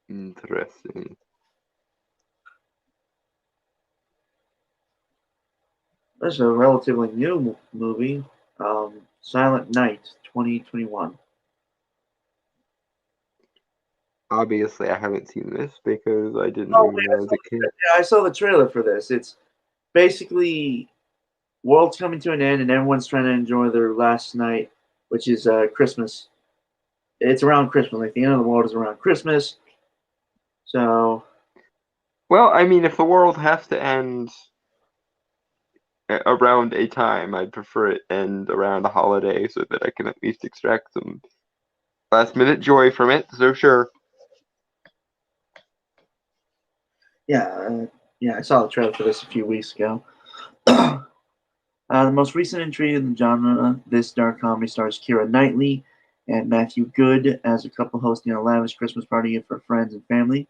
Interesting. This is a relatively new movie, Silent Night, 2021. Obviously, I haven't seen this because I didn't Oh, know wait, when I was a kid. I saw the trailer for this. It's basically world's coming to an end and everyone's trying to enjoy their last night, which is Christmas. It's around Christmas. Like the end of the world is around Christmas. So Well, I mean, if the world has to end around a time, I'd prefer it end around a holiday so that I can at least extract some last minute joy from it. So sure. yeah, yeah, I saw the trailer for this a few weeks ago. The most recent entry in the genre, this dark comedy stars Keira Knightley and Matthew Good as a couple hosting a lavish Christmas party for friends and family.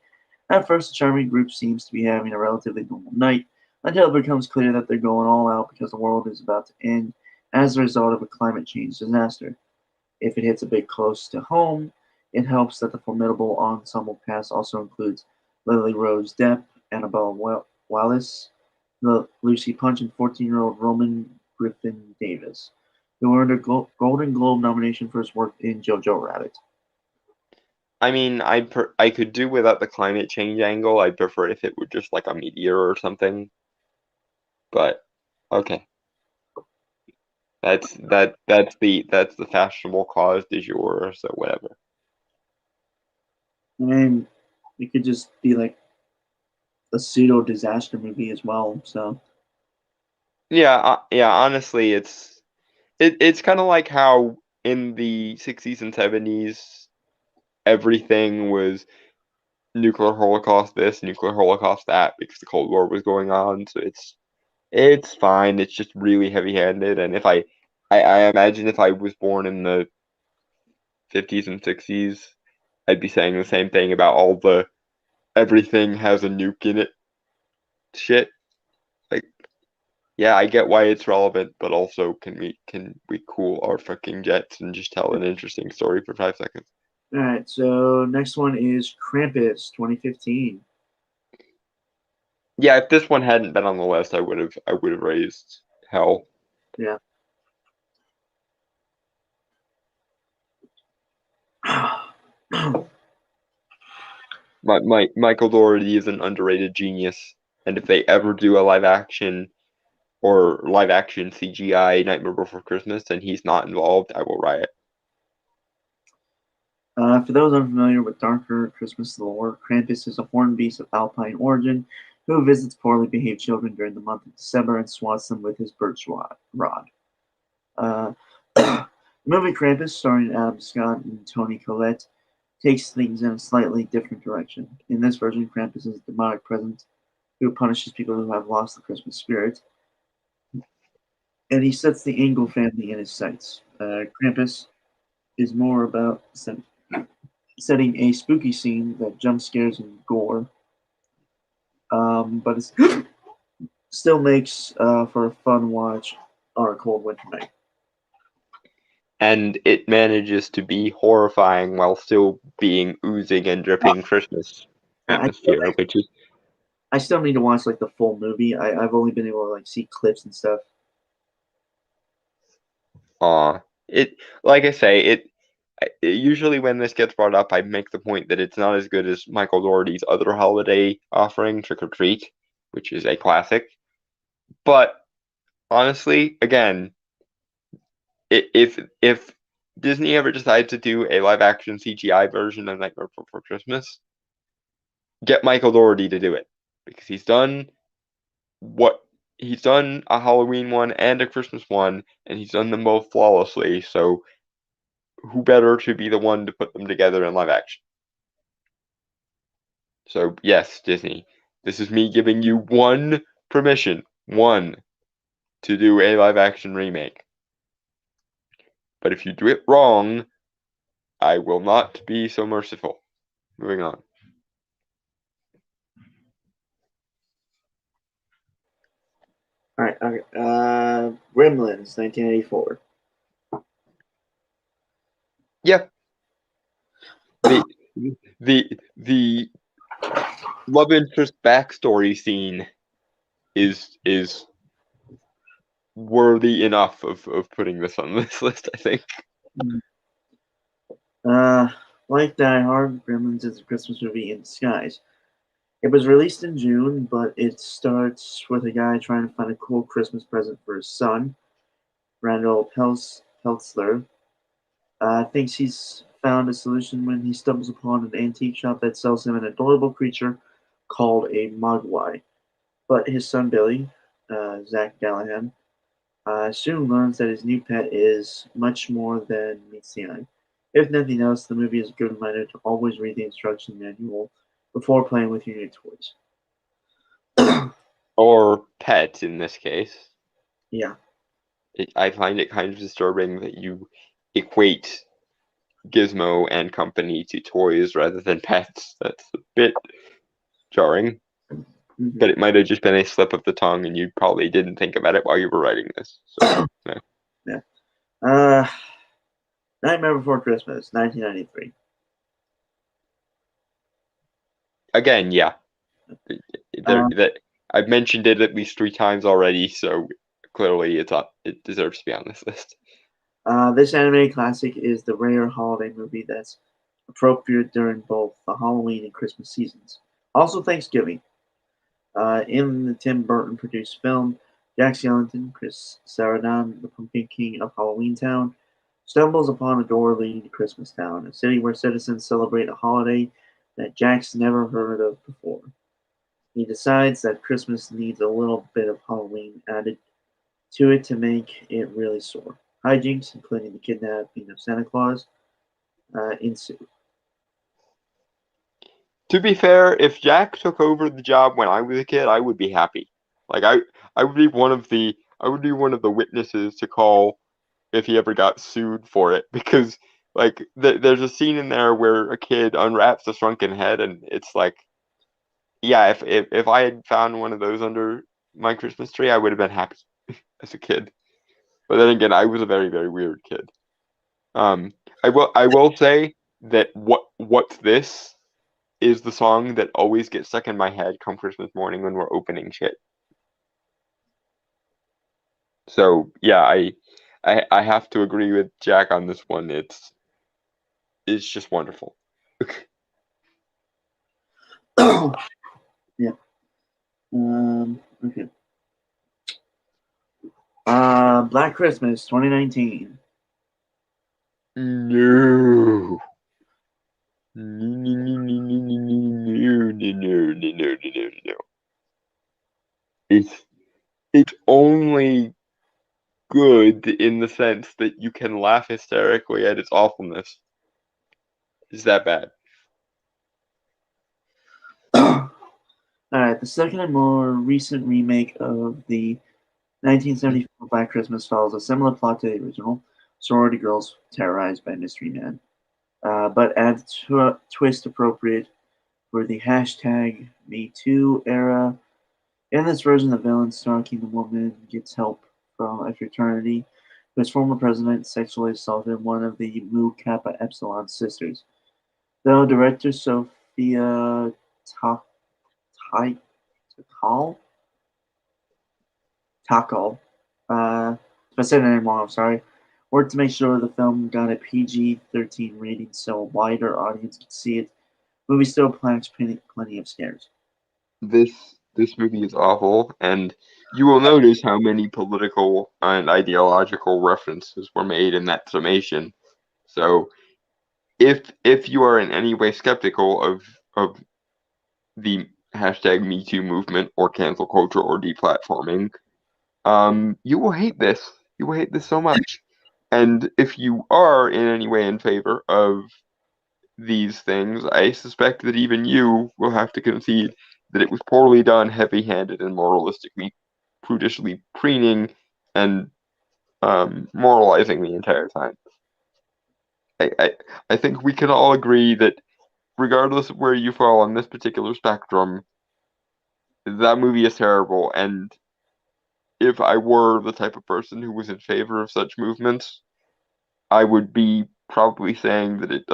At first, the charming group seems to be having a relatively normal night until it becomes clear that they're going all out because the world is about to end as a result of a climate change disaster. If it hits a bit close to home, it helps that the formidable ensemble cast also includes Lily Rose Depp, Annabelle Wallis, Lucy Punch, and 14-year-old Roman Griffin Davis, who earned a Golden Globe nomination for his work in Jojo Rabbit. I mean, I could do without the climate change angle. I'd prefer if it were just like a meteor or something. But okay, that's the fashionable cause du jour. So whatever. I mean, it could just be like a pseudo disaster movie as well. So Yeah, yeah. Honestly, it's kind of like how in the 60s and 70s everything was nuclear holocaust this, nuclear holocaust that because the Cold War was going on. So it's fine. It's just really heavy-handed. And if I imagine if I was born in the 50s and 60s, I'd be saying the same thing about all the everything has a nuke in it shit. Like, yeah, I get why it's relevant, but also can we cool our fucking jets and just tell an interesting story for 5 seconds? all right, so next one is Krampus, 2015. Yeah, if this one hadn't been on the list, I would have raised Hell. Yeah. Michael Dougherty is an underrated genius, and if they ever do a live action CGI Nightmare Before Christmas and he's not involved, I will riot. For those unfamiliar with darker Christmas lore, Krampus is a horned beast of Alpine origin who visits poorly behaved children during the month of December and swats them with his birch rod. Uh, the movie Krampus, starring Adam Scott and Toni Collette, takes things in a slightly different direction. In this version, Krampus is a demonic presence who punishes people who have lost the Christmas spirit, and he sets the Engel family in his sights. Krampus is more about setting a spooky scene that jump scares and gore, but it still makes for a fun watch on a cold winter night. And it manages to be horrifying while still being oozing and dripping Christmas I, atmosphere, which is I still need to watch like the full movie. I've only been able to like see clips and stuff. it like I say, usually when this gets brought up, I make the point that it's not as good as Michael Dougherty's other holiday offering, Trick or Treat, which is a classic. But honestly, again, if Disney ever decides to do a live action CGI version of Nightmare Before Christmas, get Michael Dougherty to do it because what he's done a Halloween one and a Christmas one, and he's done them both flawlessly. So who better to be the one to put them together in live action? So yes, Disney, this is me giving you one to do a live action remake. But if you do it wrong, I will not be so merciful. Moving on. All right, okay. Gremlins, 1984. Yeah. The love interest backstory scene is worthy enough of putting this on this list, I think. Uh, like Die Hard, Gremlins is a Christmas movie in disguise. It was released in June, but it starts with a guy trying to find a cool Christmas present for his son. Randall Peltzler thinks he's found a solution when he stumbles upon an antique shop that sells him an adorable creature called a Mogwai. But his son Billy, Zach Gallahan, soon learns that his new pet is much more than meets the eye. If nothing else, the movie is a good reminder to always read the instruction manual before playing with your new toys. Or pet in this case. Yeah. I find it kind of disturbing that you equate Gizmo and company to toys rather than pets. That's a bit jarring. Mm-hmm. But it might have just been a slip of the tongue and you probably didn't think about it while you were writing this. So, yeah. Yeah. Nightmare Before Christmas, 1993. Again, yeah. Uh, That I've mentioned it at least 3 times already, so clearly it's up. It deserves to be on this list. this animated classic is the rare holiday movie that's appropriate during both the Halloween and Christmas seasons. Also, Thanksgiving. In the Tim Burton produced film, Jack Skellington, Chris Sarandon, the Pumpkin King of Halloween Town, stumbles upon a door leading to Christmas Town, a city where citizens celebrate a holiday that Jack's never heard of before. He decides that Christmas needs a little bit of Halloween added to it to make it really soar. Hijinks, including the kidnapping of Santa Claus, ensue. To be fair, if Jack took over the job when I was a kid, I would be happy. Like I would be one of the witnesses to call if he ever got sued for it because like there's a scene in there where a kid unwraps a shrunken head and it's like yeah, if I had found one of those under my Christmas tree, I would have been happy as a kid. But then again, I was a very, very weird kid. Um, I will say that what's this? is the song that always gets stuck in my head come Christmas morning when we're opening shit. So yeah, I have to agree with Jack on this one. It's just wonderful. Yeah. Okay. Black Christmas 2019. No. No, no, no, no, no, no, no, no, no, no, no, no. It's only good in the sense that you can laugh hysterically at its awfulness. Is that bad? All right, the second and more recent remake of the 1974 Black Christmas follows a similar plot to the original: sorority girls terrorized by mystery men, but adds a twist appropriate for the hashtag #MeToo era. In this version, the villain stalking the woman gets help from a fraternity whose former president sexually assaulted one of the Mu Kappa Epsilon sisters. Though director Sophia Ta- Takal, Takal, if I said it wrong, I'm sorry, worked to make sure the film got a PG-13 rating so a wider audience could see it. The movie still packs plenty of scares. This movie is awful, and you will notice how many political and ideological references were made in that summation. So if you are in any way skeptical of the hashtag #MeToo movement or cancel culture or deplatforming, you will hate this. You will hate this so much. And if you are in any way in favor of these things, I suspect that even you will have to concede that it was poorly done, heavy-handed, and moralistically, prudishly preening and moralizing the entire time. I, I, I think we can all agree that regardless of where you fall on this particular spectrum, that movie is terrible. And if I were the type of person who was in favor of such movements, I would be probably saying that it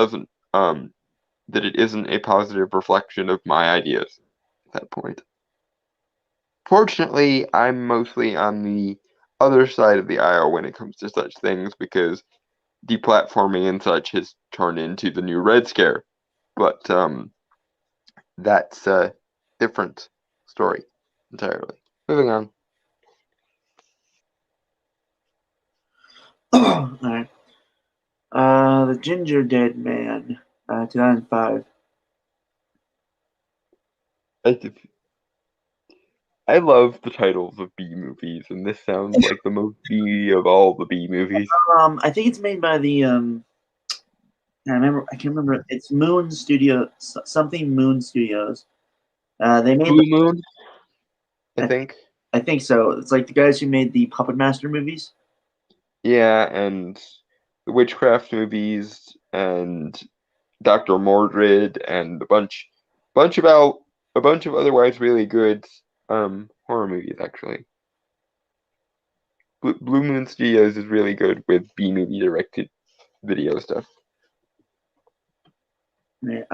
isn't a positive reflection of my ideas at that point. Fortunately, I'm mostly on the other side of the aisle when it comes to such things because deplatforming and such has turned into the new Red Scare. But that's a different story entirely. Moving on. All right. The Ginger Dead Man, 2005. I, I love the titles of B movies, and this sounds like the most B of all the B movies. I think it's made by the I can't remember. It's Moon Studio, something Moon Studios. They made Blue Moon, I I, think. I think so. It's like the guys who made the Puppet Master movies. Yeah, and the witchcraft movies, and Dr. Mordred, and a bunch of otherwise really good horror movies actually. Blue Moon Studios is really good with B movie directed video stuff. Right,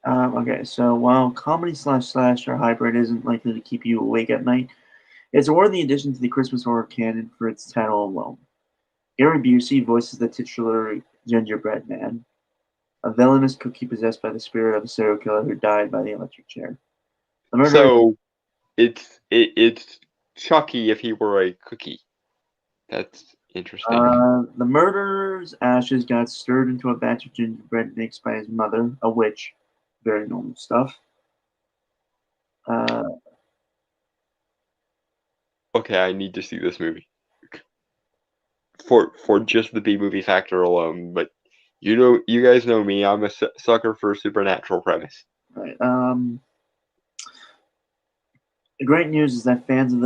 okay, so while comedy slash slasher hybrid isn't likely to keep you awake at night, it's a worthy addition to the Christmas horror canon for its title alone. Gary Busey voices the titular gingerbread man, a villainous cookie possessed by the spirit of a serial killer who died by the electric chair. The murderer, So it's Chucky if he were a cookie. That's interesting. the murderer's ashes got stirred into a batch of gingerbread mix by his mother, a witch. Very normal stuff. Uh, Okay, I need to see this movie for just the B movie factor alone. But you guys know me. I'm a sucker for a supernatural premise. right. The great news is that fans of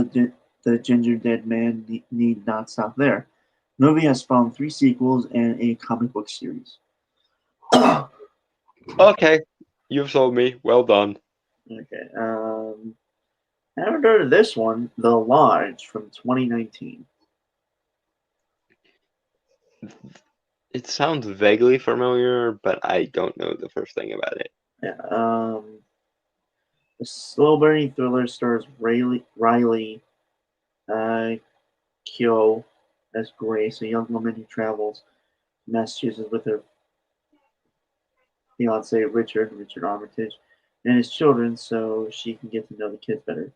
the Ginger Dead Man need not stop there. The movie has spawned 3 sequels and a comic book series. Okay, you've sold me. Well done. Okay. I haven't heard of this one, The Lodge from 2019. It sounds vaguely familiar, but I don't know the first thing about it. Yeah, the slow burning thriller stars Riley uh, Keough as Grace, a young woman who travels to Massachusetts with her fiance Richard Armitage, and his children so she can get to know the kids better.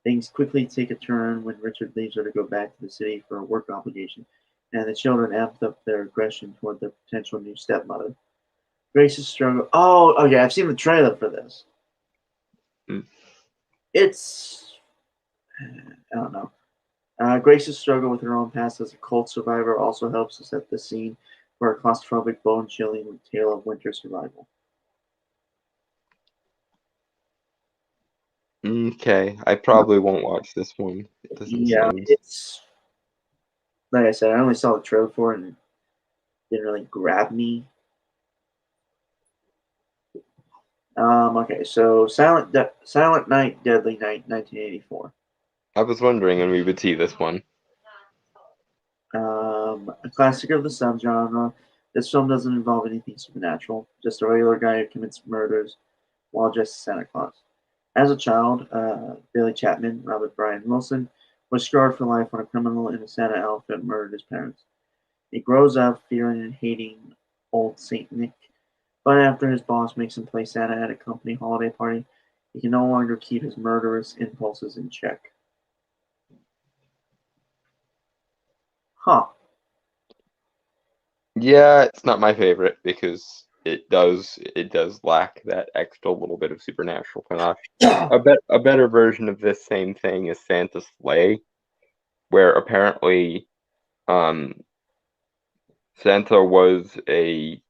Things quickly take a turn when Richard leaves her to go back to the city for a work obligation, and the children amp up their aggression toward their potential new stepmother. Grace's struggle. Oh, okay, I've seen the trailer for this. Mm. It's, I don't know. Grace's struggle with her own past as a cult survivor also helps to set the scene for a claustrophobic, bone-chilling tale of winter survival. Okay, I probably won't watch this one. It doesn't Yeah, sound. it's like I said, I only saw the trailer for it and it didn't really grab me. Okay, so Silent Night, Deadly Night, 1984. I was wondering when we would see this one. A classic of the subgenre. This film doesn't involve anything supernatural, just a regular guy who commits murders while dressed as Santa Claus. As a child, Billy Chapman, Robert Brian Wilson, was scarred for life when a criminal in a Santa outfit murdered his parents. He grows up fearing and hating old Saint Nick, but after his boss makes him play Santa at a company holiday party, he can no longer keep his murderous impulses in check. Huh. Yeah, it's not my favorite because it does lack that extra little bit of supernatural panache. A better version of this same thing is Santa's Sleigh, where apparently um Santa was a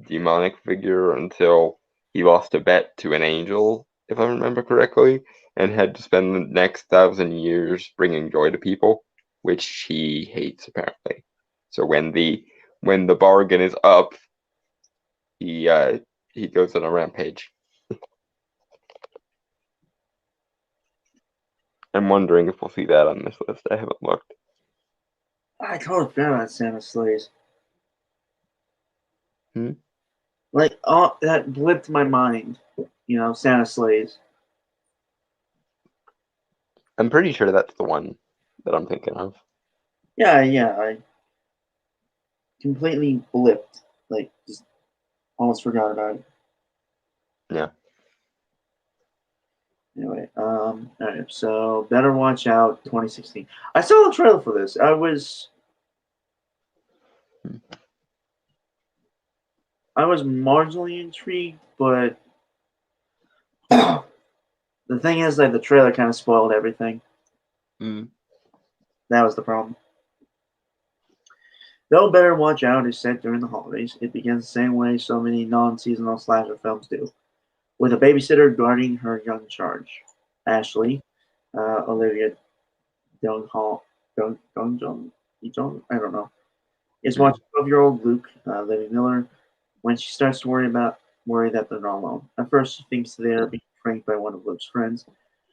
demonic figure until he lost a bet to an angel, if I remember correctly, and had to spend the next 1,000 years bringing joy to people, which he hates apparently. So when the bargain is up, he goes on a rampage. I'm wondering if we'll see that on this list. I haven't looked. I totally forgot about Santa Slays. Hmm? Like, oh, that blipped my mind. Santa Slays. I'm pretty sure that's the one that I'm thinking of. Yeah, yeah, I completely blipped. Like, just almost forgot about it. Yeah. Anyway, alright, so Better Watch Out 2016. I saw the trailer for this. I was marginally intrigued, but the thing is that the trailer kind of spoiled everything. Mm. That was the problem. Though Better Watch Out is set during the holidays, it begins the same way so many non-seasonal slasher films do, with a babysitter guarding her young charge. Ashley, Olivia Dong, I don't know, is Mm. watching 12-year-old Luke, Libby Miller, when she starts to worry that they're not alone. At first, she thinks they're being pranked by one of Luke's friends,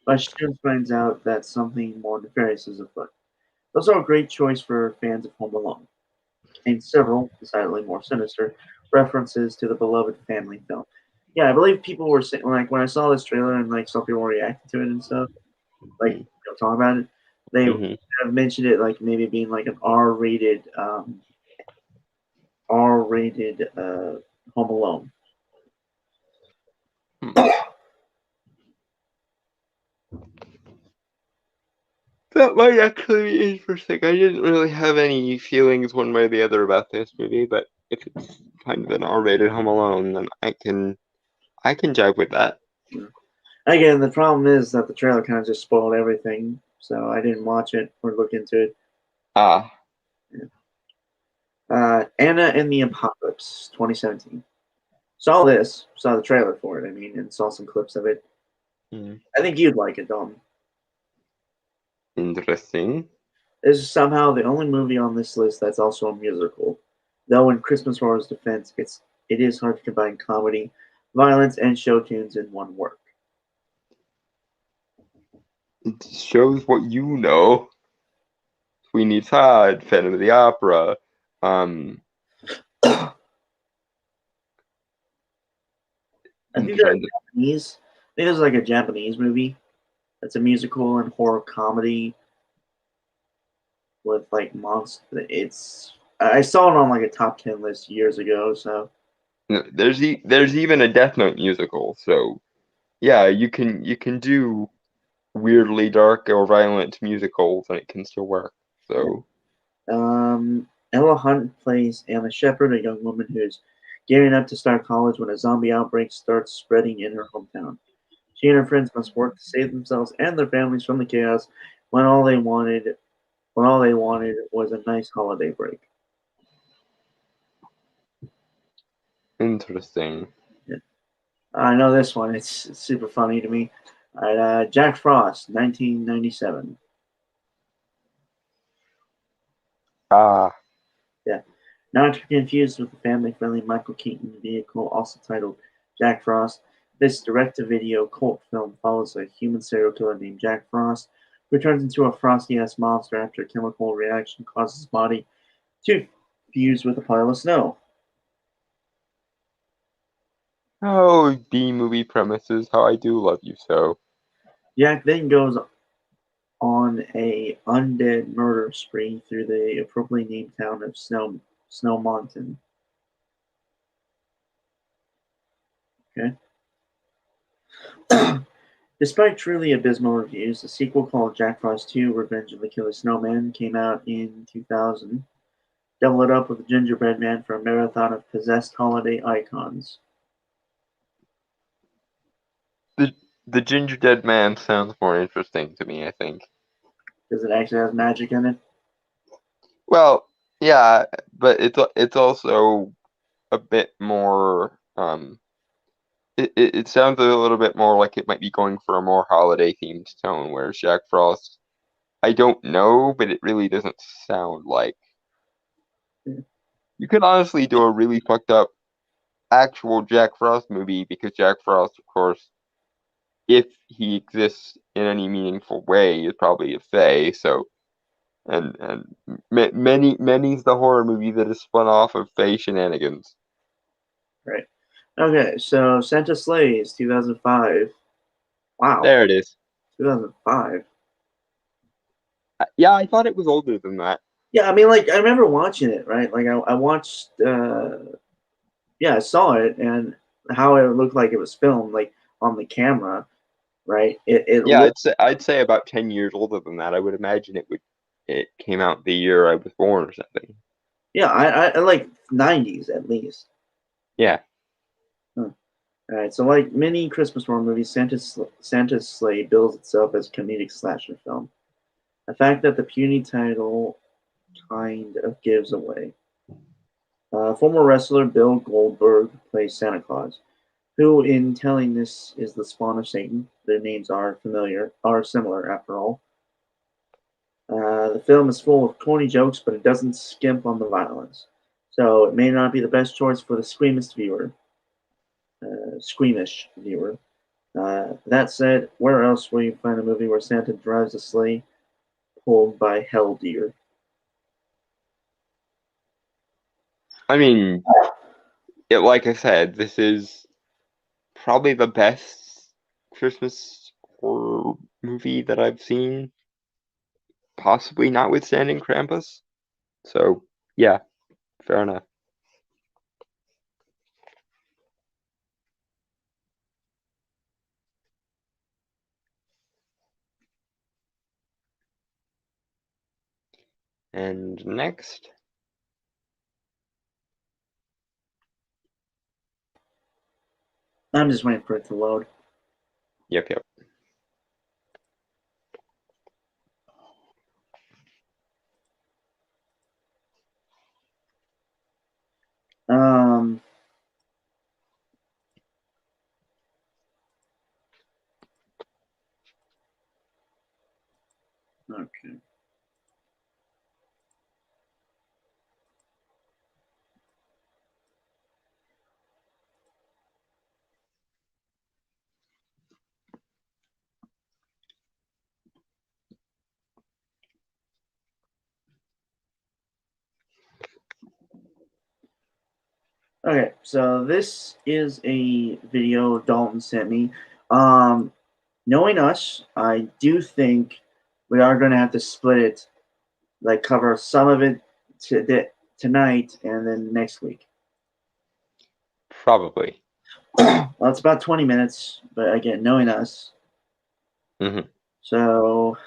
but she soon finds out that something more nefarious is afoot. Also, a great choice for fans of Home Alone, and several, decidedly more sinister, references to the beloved family film. Yeah, I believe people were saying, like, when I saw this trailer and like some people were reacting to it and stuff, like Mm. talking about it, they Mm-hmm. have mentioned it like maybe being like an R-rated Home Alone. Hmm. That might actually be interesting. I didn't really have any feelings one way or the other about this movie, but if it's kind of an R-rated Home Alone, then I can jive with that. Again, the problem is that the trailer kind of just spoiled everything, so I didn't watch it or look into it. Ah, Anna and the Apocalypse, 2017. Saw the trailer for it. I mean, and saw some clips of it. mm, I think you'd like it, Dom. interesting. This is somehow the only movie on this list that's also a musical. Though in Christmas Horror's defense, it is hard to combine comedy, violence, and show tunes in one work. It shows what you know. Sweeney Todd, Phantom of the Opera, Um, I I'm think they're trying to. Japanese. I think it's like a Japanese movie. It's a musical and horror comedy with like monster. It's I saw it on like a top 10 list years ago. So There's even a Death Note musical, so yeah, you can do weirdly dark or violent musicals and it can still work. yeah. So Ella Hunt plays Anna Shepard, a young woman who's gearing up to start college when a zombie outbreak starts spreading in her hometown. She and her friends must work to save themselves and their families from the chaos when all they wanted was a nice holiday break. interesting. Yeah. I know this one. It's super funny to me. All right, Jack Frost, 1997. Ah, Yeah. Not to be confused with the family-friendly Michael Keaton vehicle, also titled Jack Frost. This direct-to-video cult film follows a human serial killer named Jack Frost, who turns into a frosty-ass monster after a chemical reaction causes his body to fuse with a pile of snow. oh, B movie premises, how I do love you so. Jack then goes on a undead murder spree through the appropriately named town of Snow Mountain. Okay. Despite truly abysmal reviews, a sequel called Jack Frost 2: Revenge of the Killer Snowman came out in 2000. Double it up with a gingerbread man for a marathon of possessed holiday icons. The the Ginger Dead Man sounds more interesting to me, I think. Does it actually have magic in it? Well, yeah, but it's also a bit more it sounds a little bit more like it might be going for a more holiday themed tone, whereas Jack Frost, I don't know, but it really doesn't sound like. Yeah. You could honestly do a really fucked up actual Jack Frost movie because Jack Frost, of course, if he exists in any meaningful way, is probably a fae. So, and many's the horror movie that is spun off of fae shenanigans. Right. Okay, so Santa Slays, 2005. Wow, There it is. 2005. Yeah, I thought it was older than that. Yeah, I mean, like, I remember watching it, right? Like, I watched, yeah, I saw it and how it looked like it was filmed, like, on the camera, right? It Yeah, looked, I'd say about 10 years older than that. I would imagine it came out the year I was born or something. yeah, I like 90s at least. Yeah. Huh. All right, so like many Christmas horror movies, Santa's Sleigh bills itself as a comedic slasher film. A fact that the puny title kind of gives away. Former wrestler Bill Goldberg plays Santa Claus, who, in telling this, is the spawn of Satan. Their names are similar after all. The film is full of corny jokes, but it doesn't skimp on the violence. So it may not be the best choice for the squeamish viewer. That said, where else will you find a movie where Santa drives a sleigh pulled by hell deer? I mean, like I said, this is probably the best Christmas horror movie that I've seen, possibly notwithstanding Krampus. So, yeah, fair enough. And next, I'm just waiting for it to load. yep, yep. Um, okay. Okay, so this is a video Dalton sent me. Knowing us, I do think we are going to have to split it, like cover some of it tonight and then next week. Probably. Well, it's about 20 minutes, but again, knowing us. Mm-hmm. So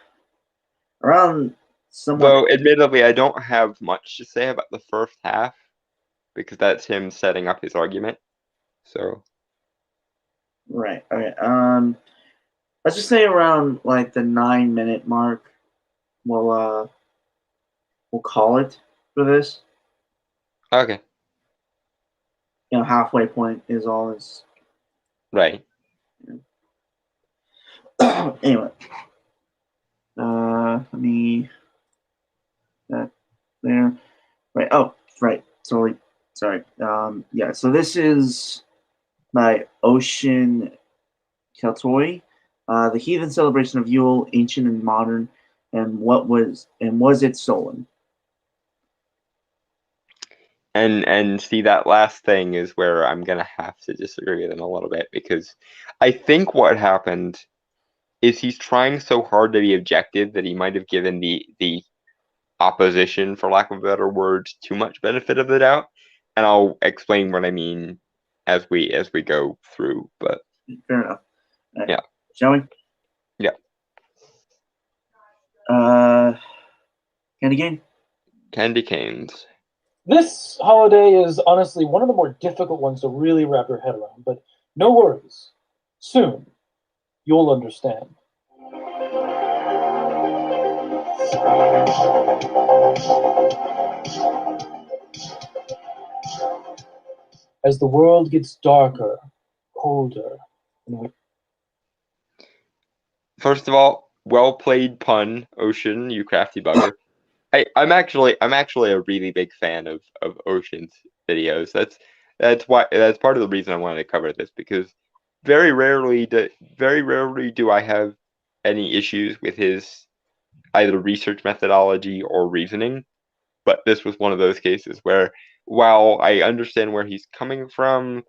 around somewhat. Though, admittedly, I don't have much to say about the first half because that's him setting up his argument. So, Right. Okay. Let's just say around like the 9-minute mark. We'll we'll call it for this. okay. Halfway point is all is. Right. Anyway, let me that there. Right. Oh, right. Sorry. Sorry. Yeah. So this is by Ocean Keltoy, the heathen celebration of Yule, ancient and modern, and was it stolen? And see, that last thing is where I'm gonna have to disagree with him a little bit, because I think what happened is he's trying so hard to be objective that he might have given the opposition, for lack of a better word, too much benefit of the doubt. And I'll explain what I mean as we go through. But Fair enough. Right. yeah, Shall we? yeah. And again. Candy canes. This holiday is honestly one of the more difficult ones to really wrap your head around, but no worries. Soon, you'll understand. As the world gets darker, colder, and we First of all, well played pun, Ocean, you crafty bugger. I'm actually a really big fan of Ocean's videos. That's part of the reason I wanted to cover this, because very rarely do I have any issues with his either research methodology or reasoning. But this was one of those cases where, while I understand where he's coming from,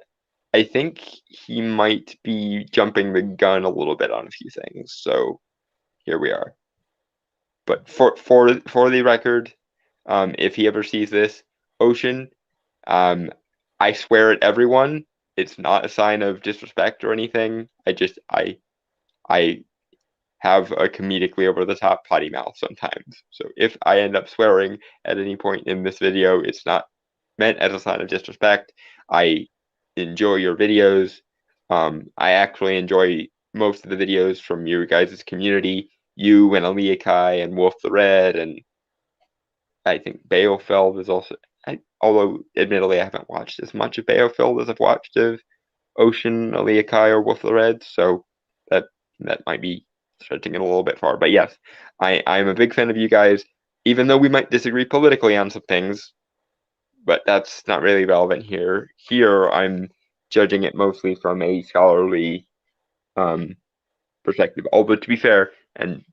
I think he might be jumping the gun a little bit on a few things. So here we are. But for the record, if he ever sees this, Ocean, I swear at everyone. It's not a sign of disrespect or anything. I have a comedically over the top potty mouth sometimes. So if I end up swearing at any point in this video, it's not meant as a sign of disrespect. I enjoy your videos. I actually enjoy most of the videos from your guys' community. You and Aleakai and Wolf the Red, and I think Beowfeld is also. Although admittedly I haven't watched as much of Beowfeld as I've watched of Ocean, Aleakai, or Wolf the Red, so that might be stretching it a little bit far. But yes, I'm a big fan of you guys, even though we might disagree politically on some things, but that's not really relevant here. Here, I'm judging it mostly from a scholarly perspective. Although, to be fair, and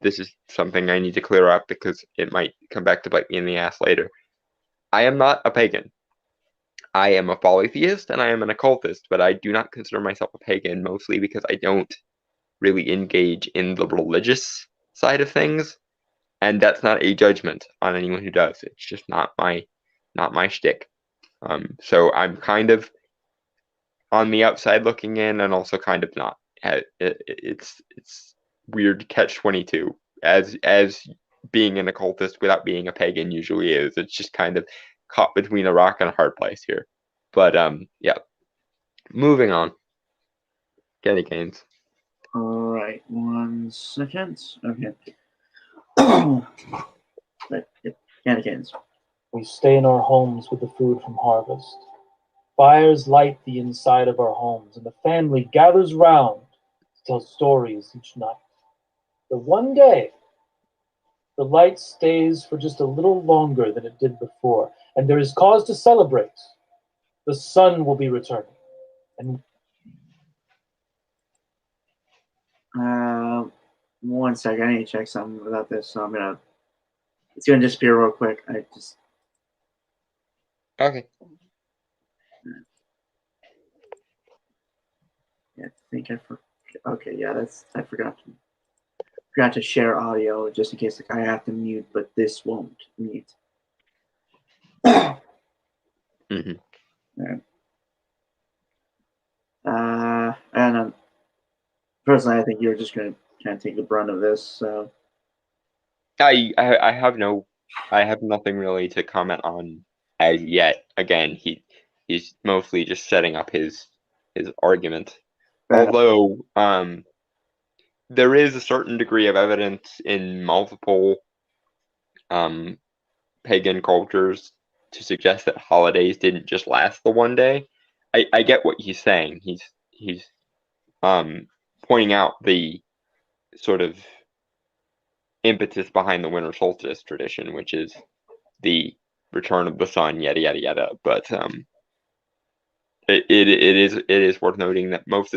this is something I need to clear up because it might come back to bite me in the ass later. I am not a pagan. I am a polytheist and I am an occultist, but I do not consider myself a pagan, mostly because I don't really engage in the religious side of things, and that's not a judgment on anyone who does. It's just not my shtick. So I'm kind of on the outside looking in, and also kind of not. It's weird catch-22, as being an occultist without being a pagan usually is. It's just kind of caught between a rock and a hard place here. But yeah. Moving on. Candy canes. All right. 1 second. Okay. Right. Yep. Candy canes. we stay in our homes with the food from harvest. Fires light the inside of our homes, and the family gathers round to tell stories each night. But one day, the light stays for just a little longer than it did before, and there is cause to celebrate. The sun will be returning. And 1 second. I need to check something about this, so it's gonna disappear real quick. I just. Okay. think I forgot. Okay, yeah, I forgot to share audio just in case I have to mute, but this won't mute. Mm-hmm. Right. And personally, I think you're just going to kind of take the brunt of this. So I have nothing really to comment on as yet. Again, he's mostly just setting up his argument. Although there is a certain degree of evidence in multiple pagan cultures to suggest that holidays didn't just last the one day. I get what he's saying. He's pointing out the sort of impetus behind the winter solstice tradition, which is the return of the sun, yada yada yada. But it is worth noting that most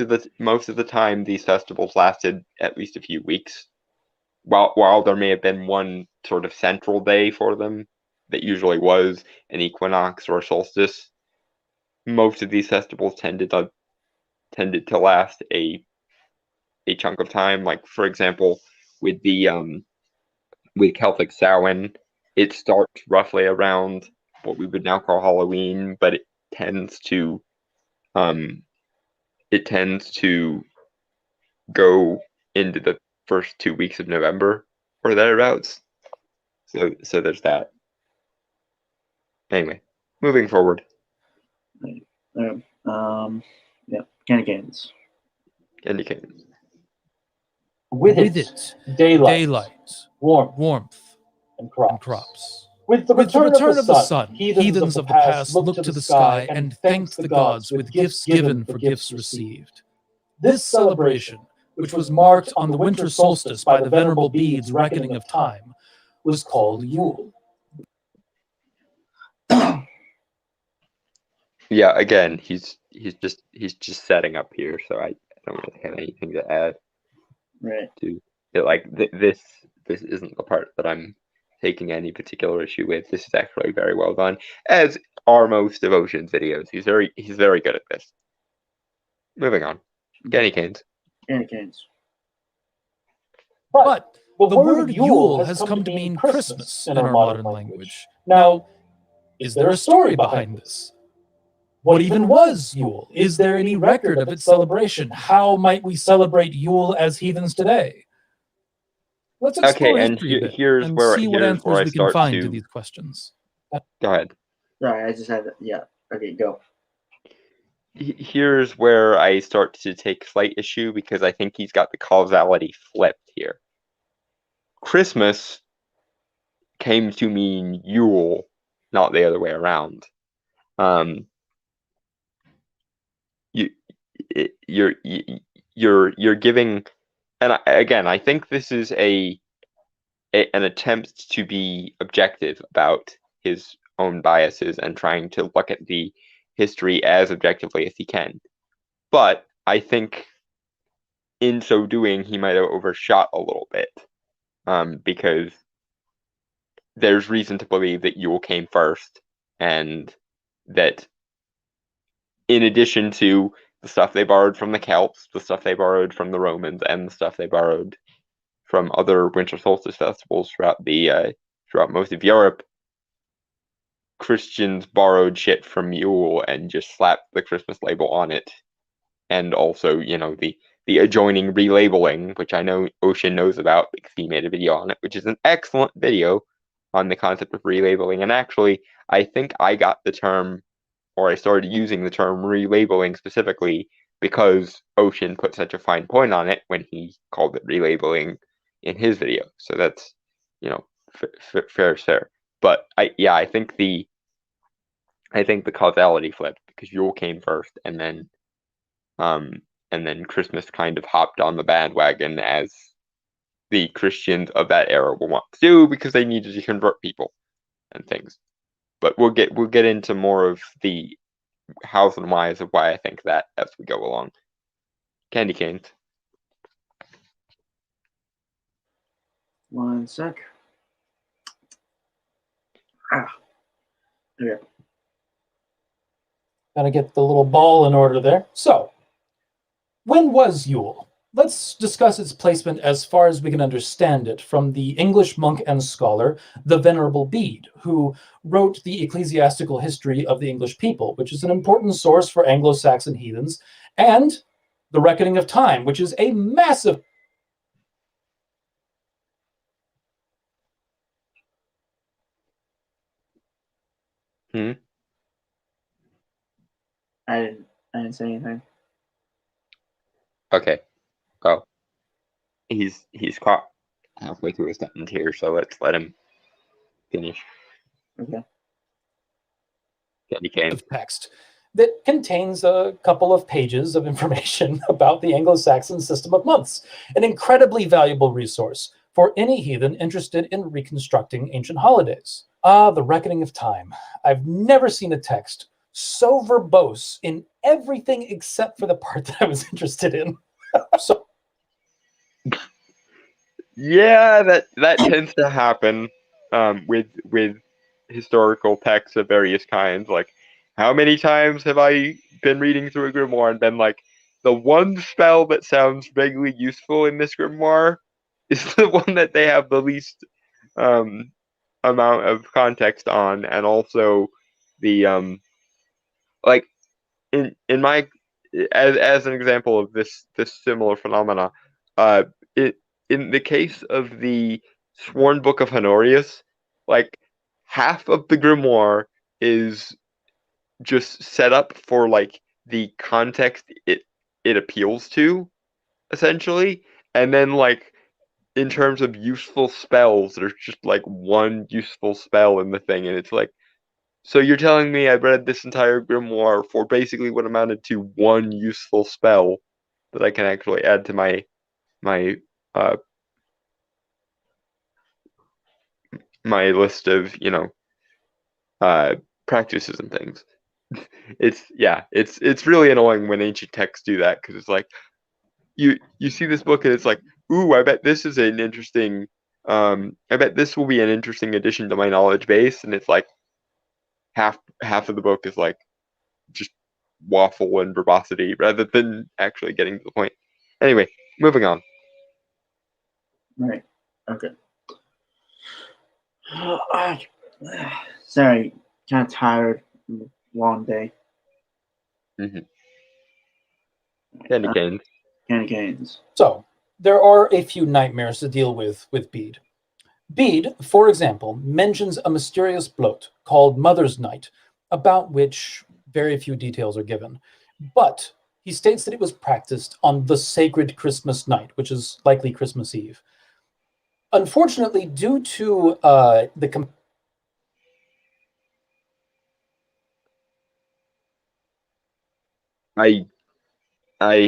of the time these festivals lasted at least a few weeks. While there may have been one sort of central day for them that usually was an equinox or a solstice, most of these festivals tended to last a chunk of time. Like, for example, with the with Celtic Samhain, it starts roughly around what we would now call Halloween, but it tends to go into the first 2 weeks of November or thereabouts. So there's that. Anyway, moving forward. Yeah, candy canes. Candy canes. With it, daylight, warmth, and crops. With the return of the sun, heathens of the past looked to the sky and thanked the gods with gifts given for gifts received. This celebration, which was marked on the winter solstice by the venerable Bede's reckoning of time, was called Yule. Yeah, again, he's just setting up here, so I don't really have anything to add. Right. To it. Like this isn't the part that I'm taking any particular issue with. This is actually very well done, as are most of Ocean's videos. He's very good at this. Moving on. Candy canes. Candy canes. But the word Yule has come to mean Christmas in our modern language. Now, is there a story behind this? What even was Yule? Is there any record of its celebration? How might we celebrate Yule as heathens today? Let's explore history a bit and see what answers we can find to these questions. Go ahead. Sorry, I just had that. Yeah. Okay, go. Here's where I start to take slight issue because I think he's got the causality flipped here. Christmas came to mean Yule, not the other way around. You're giving, and again, I think this is an attempt to be objective about his own biases and trying to look at the history as objectively as he can. But I think in so doing, he might have overshot a little bit, because there's reason to believe that Yule came first, and that in addition to the stuff they borrowed from the Celts, the stuff they borrowed from the Romans, and the stuff they borrowed from other winter solstice festivals throughout most of Europe, Christians borrowed shit from Yule and just slapped the Christmas label on it. And also, the adjoining relabeling, which I know Ocean knows about because he made a video on it, which is an excellent video on the concept of relabeling. And actually, I think I got the term, or I started using the term relabeling specifically because Ocean put such a fine point on it when he called it relabeling in his video. So that's, fair. But I think the causality flipped because Yule came first, and then Christmas kind of hopped on the bandwagon as the Christians of that era will want to do because they needed to convert people and things. But we'll get into more of the hows and whys of why I think that as we go along. Candy canes. One sec. Okay. Gotta get the little ball in order there. So, When was Yule? Let's discuss its placement as far as we can understand it from the English monk and scholar, the Venerable Bede, who wrote the Ecclesiastical History of the English People, which is an important source for Anglo-Saxon heathens, and The Reckoning of Time, which is a massive... I didn't say anything. Okay. Go. He's caught halfway through his sentence here, so let's let him finish. Okay. Candy cane. of text that contains a couple of pages of information about the Anglo-Saxon system of months, an incredibly valuable resource for any heathen interested in reconstructing ancient holidays. Ah, The Reckoning of Time. I've never seen a text so verbose in everything except for the part that I was interested in. So, Yeah, that tends to happen with historical texts of various kinds. Like, how many times have I been reading through a grimoire and been like, the one spell that sounds vaguely useful in this grimoire is the one that they have the least amount of context on, and also the like in my as an example of this similar phenomena, it in the case of the Sworn Book of Honorius, like half of the grimoire is just set up for like the context it appeals to, essentially, and then like in terms of useful spells, there's just like one useful spell in the thing, and it's like, so you're telling me I read this entire grimoire for basically what amounted to one useful spell that I can actually add to my uh my list of, practices and things. It's really annoying when ancient texts do that, because it's like you see this book and it's like, ooh, I bet this is an interesting I bet this will be an interesting addition to my knowledge base, and it's like half of the book is like just waffle and verbosity rather than actually getting to the point. Anyway, moving on. Right. Okay. Sorry, kind of tired. Long day. Candy canes. Candy canes. so there are a few nightmares to deal with Bede. Bede, for example, mentions a mysterious bloat called Mother's Night, about which very few details are given. But he states that it was practiced on the sacred Christmas night, which is likely Christmas Eve. Unfortunately, due to the I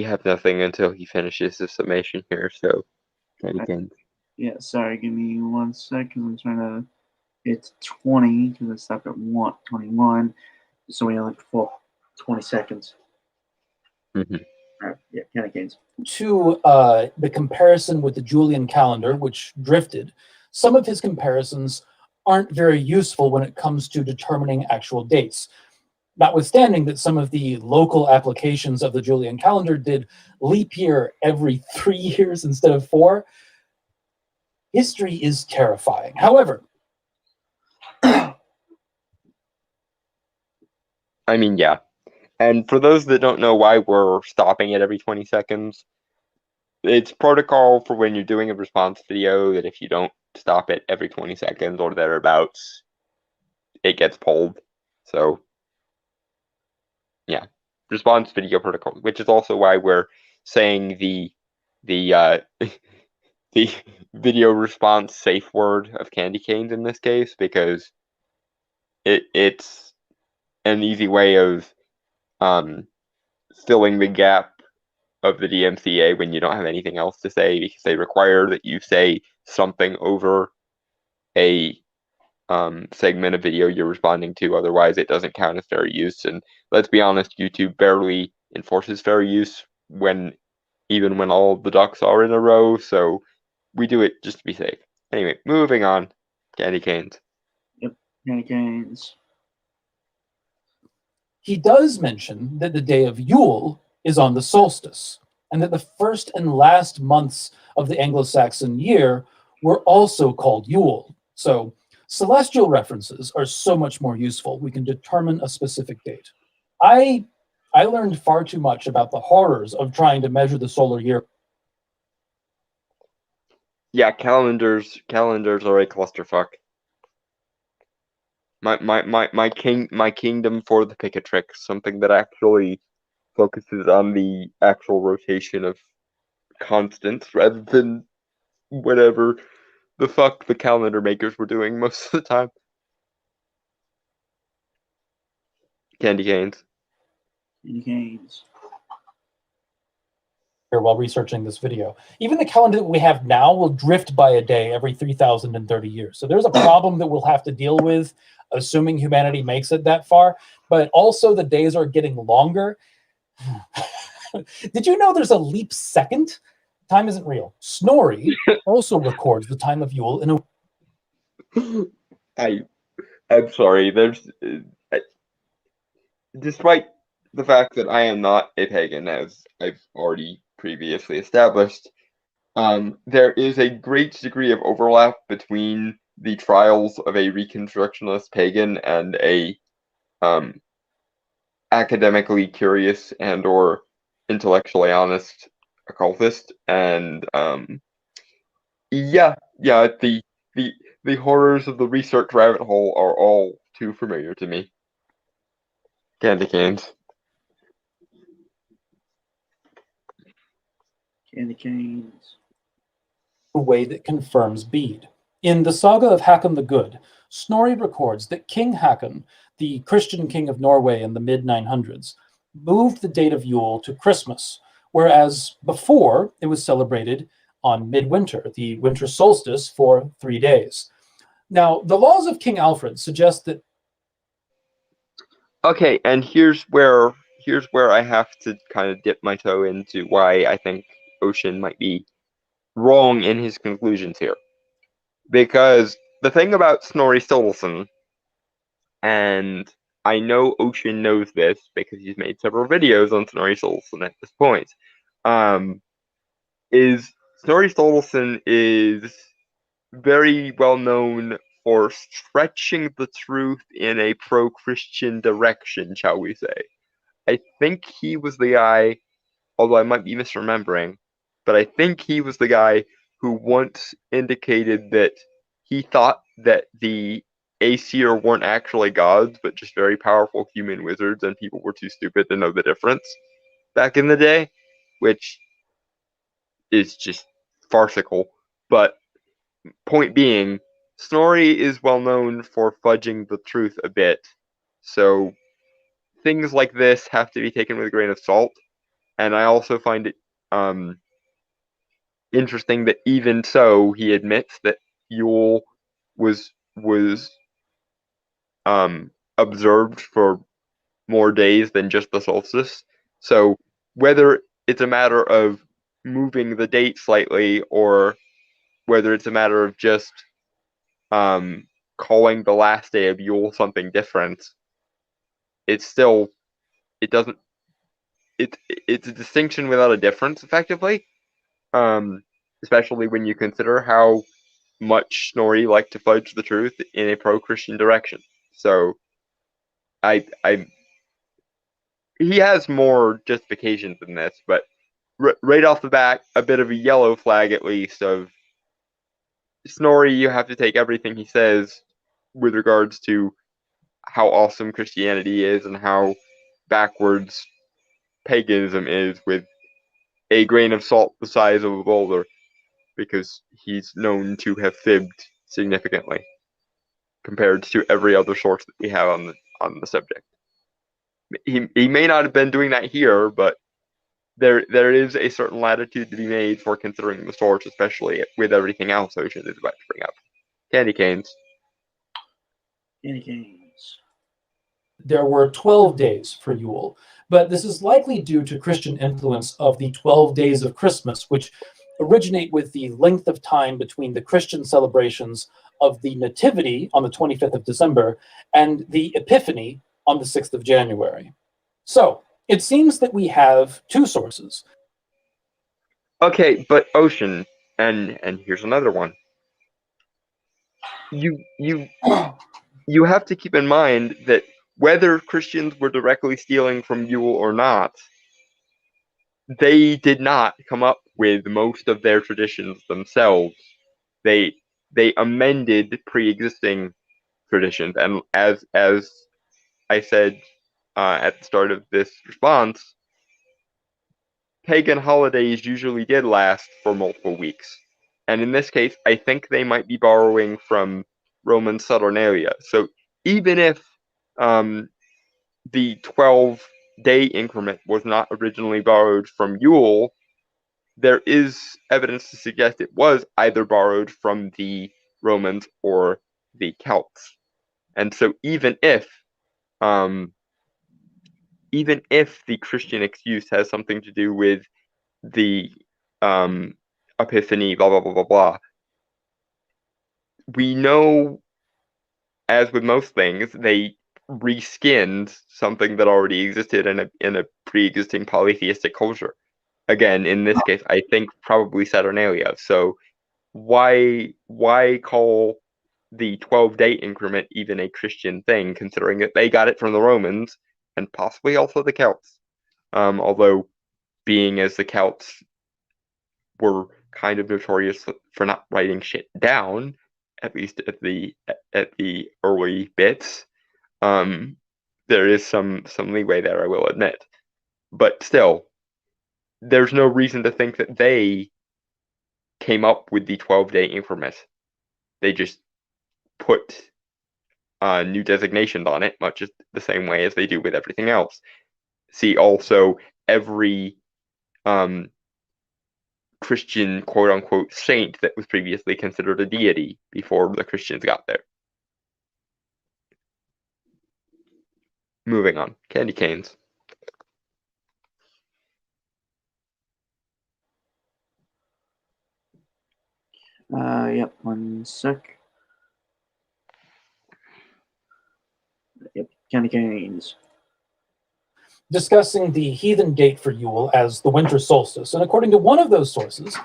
have nothing until he finishes the summation here, so candy canes. Yeah, sorry, give me 1 second. I'm trying to. It's 20 because I stopped at 21. So we only have 20 seconds. All right, yeah, candy canes. to the comparison with the Julian calendar, which drifted, some of his comparisons aren't very useful when it comes to determining actual dates. Notwithstanding that some of the local applications of the Julian calendar did leap year every 3 years instead of 4, history is terrifying. However, I mean, yeah. And for those that don't know why we're stopping it every 20 seconds, it's protocol for when you're doing a response video that if you don't stop it every 20 seconds or thereabouts, it gets pulled. So, yeah, response video protocol, which is also why we're saying the the video response safe word of candy canes in this case, because it's an easy way of filling the gap of the DMCA when you don't have anything else to say, because they require that you say something over a segment of video you're responding to. Otherwise, it doesn't count as fair use. And let's be honest, YouTube barely enforces fair use even when all the ducks are in a row. So we do it just to be safe. Anyway, moving on. Candy canes. Yep, candy canes. he does mention that the day of Yule is on the solstice. and that the first and last months of the Anglo-Saxon year were also called Yule. So celestial references are so much more useful. We can determine a specific date. I learned far too much about the horrors of trying to measure the solar year. Yeah, calendars are a clusterfuck. My kingdom for the Picatrix, something that actually focuses on the actual rotation of constants rather than whatever the fuck the calendar makers were doing most of the time. Candy canes. Candy canes. While researching this video. Even the calendar that we have now will drift by a day every 3,030 years. So there's a problem that we'll have to deal with, assuming humanity makes it that far. But also the days are getting longer. Did you know there's a leap second? Time isn't real. Snorri also records the time of Yule in a... I'm sorry. Despite the fact that I am not a pagan, as I've already previously established, there is a great degree of overlap between the trials of a Reconstructionist pagan and a academically curious and or intellectually honest occultist, and the horrors of the research rabbit hole are all too familiar to me. Candy canes. Candy canes. A way that confirms Bede. In the saga of Hakon the Good, Snorri records that King Hakon, the Christian king of Norway in the mid-900s, moved the date of Yule to Christmas, whereas before it was celebrated on midwinter, the winter solstice, for 3 days. Now, the laws of King Alfred suggest that... Okay, and here's where I have to kind of dip my toe into why I think Ocean might be wrong in his conclusions here. Because the thing about Snorri Sturluson, and I know Ocean knows this because he's made several videos on Snorri Sturluson at this point, is Snorri Sturluson is very well known for stretching the truth in a pro-Christian direction, shall we say. I think he was the guy, although I might be misremembering, but I think he was the guy who once indicated that he thought that the Aesir weren't actually gods, but just very powerful human wizards, and people were too stupid to know the difference back in the day, which is just farcical. But point being, Snorri is well known for fudging the truth a bit, so things like this have to be taken with a grain of salt. And I also find it interesting that even so, he admits that Yule was observed for more days than just the solstice. So whether it's a matter of moving the date slightly, or whether it's a matter of just calling the last day of Yule something different, it's a distinction without a difference, effectively. Especially when you consider how much Snorri liked to fudge the truth in a pro-Christian direction. So he has more justification than this, but right off the bat, a bit of a yellow flag at least of Snorri. You have to take everything he says with regards to how awesome Christianity is and how backwards paganism is with a grain of salt the size of a boulder, because he's known to have fibbed significantly compared to every other source that we have on the subject. He may not have been doing that here, but there is a certain latitude to be made for considering the source, especially with everything else Ocean is about to bring up. Candy canes. Candy canes. There were 12 days for Yule, but this is likely due to Christian influence of the 12 days of Christmas, which originate with the length of time between the Christian celebrations of the Nativity on the 25th of December and the Epiphany on the 6th of January. So it seems that we have two sources. Okay, but Ocean, and here's another one. You have to keep in mind that whether Christians were directly stealing from Yule or not, they did not come up with most of their traditions themselves. They amended pre-existing traditions, and as I said at the start of this response, pagan holidays usually did last for multiple weeks. And in this case, I think they might be borrowing from Roman Saturnalia. So even if the 12-day increment was not originally borrowed from Yule, there is evidence to suggest it was either borrowed from the Romans or the Celts. And so even if the Christian excuse has something to do with the Epiphany, blah blah blah blah blah, we know, as with most things, they reskinned something that already existed in a pre-existing polytheistic culture. Again, in this case, I think probably Saturnalia. So why call the 12-day increment even a Christian thing, considering that they got it from the Romans and possibly also the Celts? Although, being as the Celts were kind of notorious for not writing shit down, at least at the early bits, there is some leeway there, I will admit. But still, there's no reason to think that they came up with the 12-day increment. They just put new designations on it, much as the same way as they do with everything else. See also every Christian quote-unquote saint that was previously considered a deity before the Christians got there. Moving on. Candy canes. Yep, one sec. Yep, candy canes. Discussing the heathen date for Yule as the winter solstice. And according to one of those sources,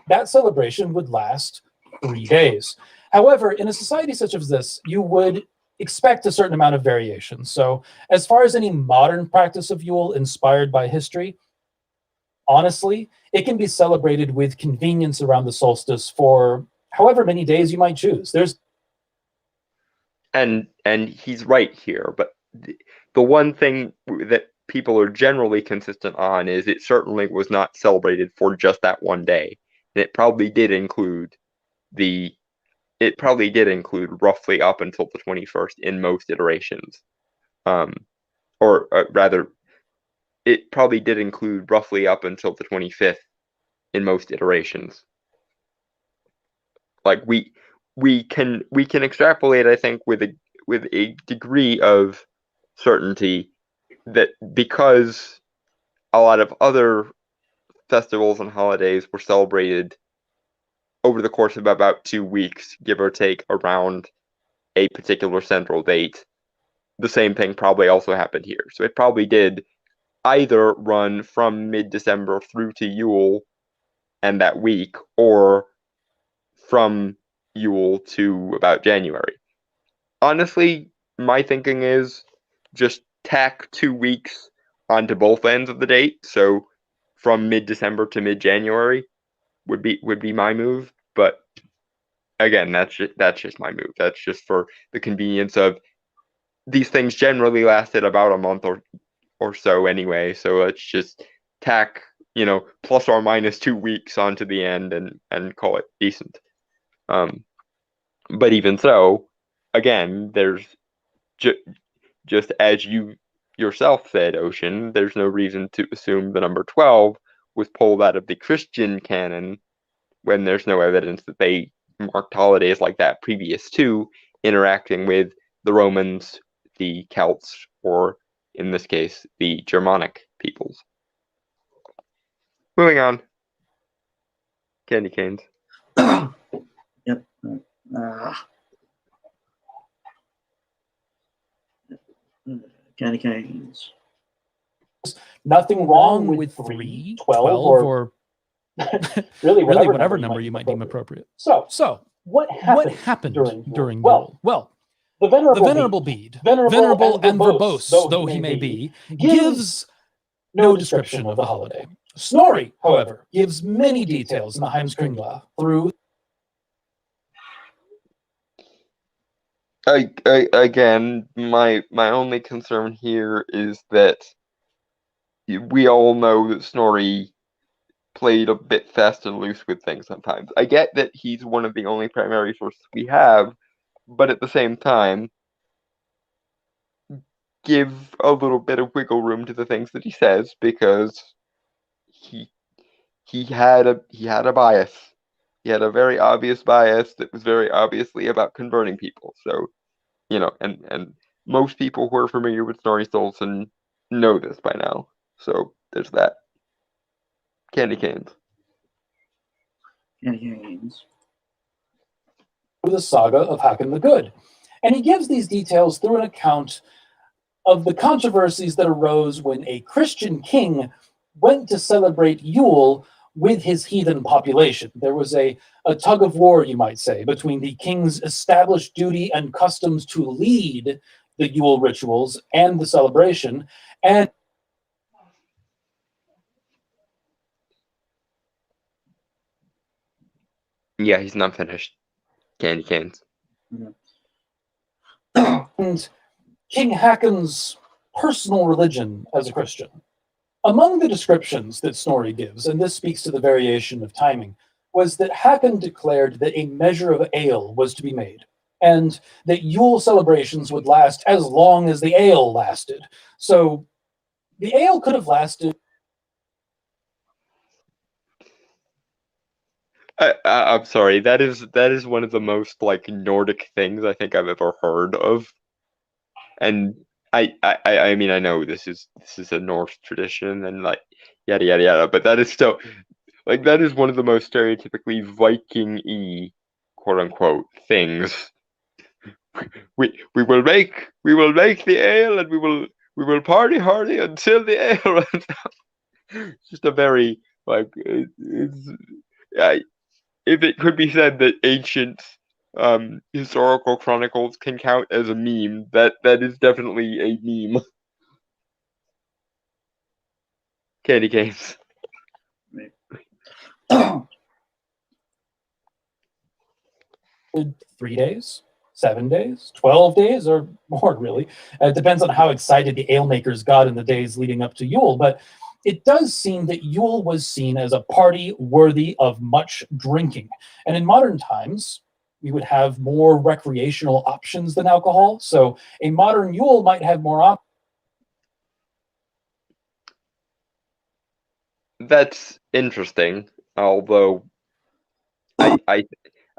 that celebration would last 3 days. However, in a society such as this, you would expect a certain amount of variation. So as far as any modern practice of Yule inspired by history, honestly, it can be celebrated with convenience around the solstice for however many days you might choose. And he's right here, but the one thing that people are generally consistent on is it certainly was not celebrated for just that one day. And it probably did include roughly up until the 21st in most iterations. Or rather, it probably did include roughly up until the 25th in most iterations. Like we can extrapolate, I think, with a degree of certainty that because a lot of other festivals and holidays were celebrated over the course of about 2 weeks, give or take, around a particular central date, the same thing probably also happened here. So it probably did either run from mid-December through to Yule and that week, or from Yule to about January. Honestly, my thinking is just tack 2 weeks onto both ends of the date. So from mid-December to mid-January would be my move. But again, that's just my move. That's just for the convenience of these things generally lasted about a month or so anyway. So let's just tack, plus or minus 2 weeks onto the end and call it decent. But even so, again, there's just as you yourself said, Ocean, there's no reason to assume the number 12 was pulled out of the Christian canon when there's no evidence that they marked holidays like that previous to interacting with the Romans, the Celts, or in this case, the Germanic peoples. Moving on. Candy canes. Yep. Candy canes. Nothing wrong with 3, 12, or really, whatever number you might deem appropriate. So, what happened during Yule? Well, the the venerable Bede, venerable and verbose though he may be, gives no description of the holiday. Snorri, however, gives many details in the Heimskringla through. Again, my only concern here is that we all know that Snorri played a bit fast and loose with things sometimes. I get that he's one of the only primary sources we have, but at the same time, give a little bit of wiggle room to the things that he says, because he had a bias. He had a very obvious bias that was very obviously about converting people. So, and most people who are familiar with Snorri Sturluson know this by now. So there's that. Candy canes. Candy canes. The saga of Hakon the Good. And he gives these details through an account of the controversies that arose when a Christian king went to celebrate Yule with his heathen population. There was a tug of war, you might say, between the king's established duty and customs to lead the Yule rituals and the celebration, and Yeah, he's not finished. Candy canes. and King Hakon's personal religion as a Christian. Among the descriptions that Snorri gives, and this speaks to the variation of timing, was that Hakon declared that a measure of ale was to be made, and that Yule celebrations would last as long as the ale lasted. So the ale could have lasted. I'm sorry. That is one of the most like Nordic things I think I've ever heard of, and I mean I know this is a Norse tradition and like yada yada yada, but that is still like that is one of the most stereotypically Viking-y quote unquote things. We will make the ale and we will party hardy until the ale runs out. It's just a very like if it could be said that ancient historical chronicles can count as a meme, that is definitely a meme. Candy canes. 3 days, 7 days, 12 days, or more, really. It depends on how excited the ale makers got in the days leading up to Yule, but it does seem that Yule was seen as a party worthy of much drinking. And in modern times, we would have more recreational options than alcohol, so a modern Yule might have more options. That's interesting, although I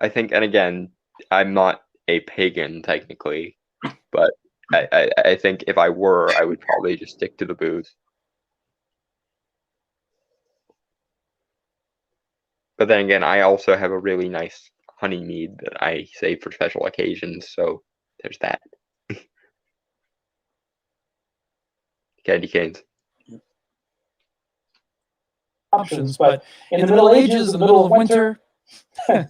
think, and again, I'm not a pagan technically, but I think if I were, I would probably just stick to the booze. But then again, I also have a really nice honey mead that I save for special occasions, so there's that. Candy canes. Options, but in the Middle Ages, the middle of winter,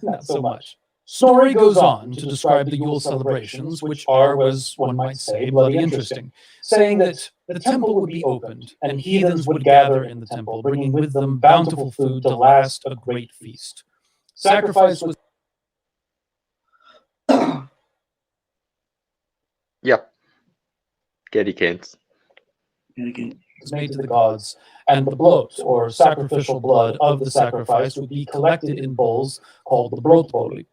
not so much. Snorri goes on to describe the Yule celebrations, which are, as one might say, bloody interesting, saying that the temple would be opened, and heathens would gather in the temple, bringing with them bountiful food to last a great feast. Sacrifice was... Yep. Candy canes. was made to the gods, and the bloat, or sacrificial blood of the sacrifice, would be collected in bowls called the brotboli.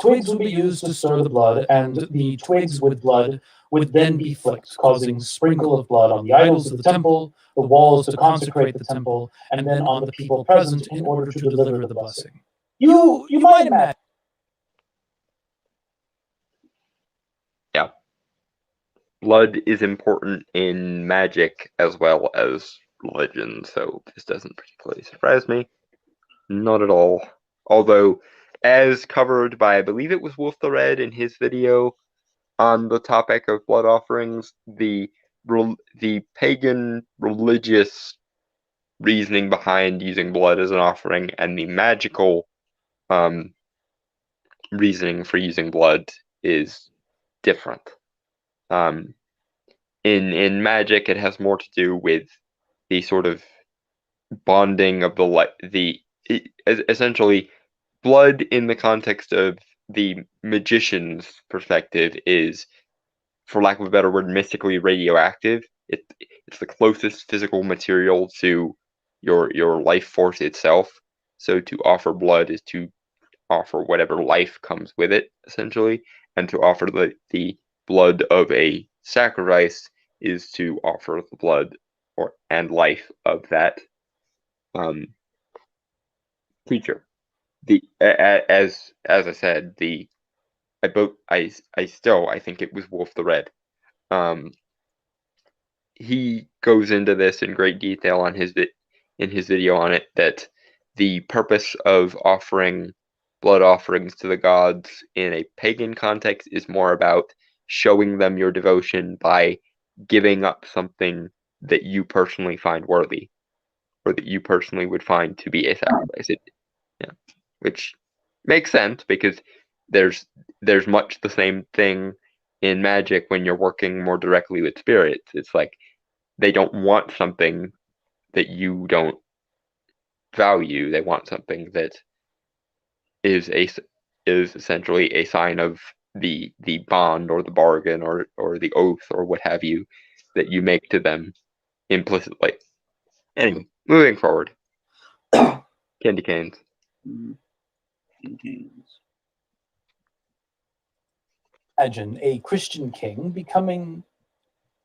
Twigs would be used to stir the blood, and the twigs with blood would then be flicked, causing sprinkle of blood on the idols of the temple, the walls to consecrate the temple, and then on the people present in order to deliver the blessing. You might imagine. Yeah. Blood is important in magic as well as religion, so this doesn't particularly surprise me. Not at all. Although, as covered by, I believe it was Wolf the Red in his video on the topic of blood offerings, the pagan religious reasoning behind using blood as an offering and the magical reasoning for using blood is different. In magic, it has more to do with the sort of bonding of essentially blood in the context of the magician's perspective is, for lack of a better word, mystically radioactive. It's the closest physical material to your life force itself. So to offer blood is to offer whatever life comes with it, essentially, and to offer the blood of a sacrifice is to offer the blood and life of that creature. As I said, I think it was Wolf the Red. He goes into this in great detail in his video on it, that the purpose of offering blood offerings to the gods in a pagan context is more about showing them your devotion by giving up something that you personally find worthy, or that you personally would find to be a sacrifice. Which makes sense, because there's much the same thing in magic when you're working more directly with spirits. It's like they don't want something that you don't value. They want something that is essentially a sign of the bond or the bargain or the oath or what have you that you make to them implicitly. Anyway, moving forward. Candy canes. Imagine a Christian king becoming,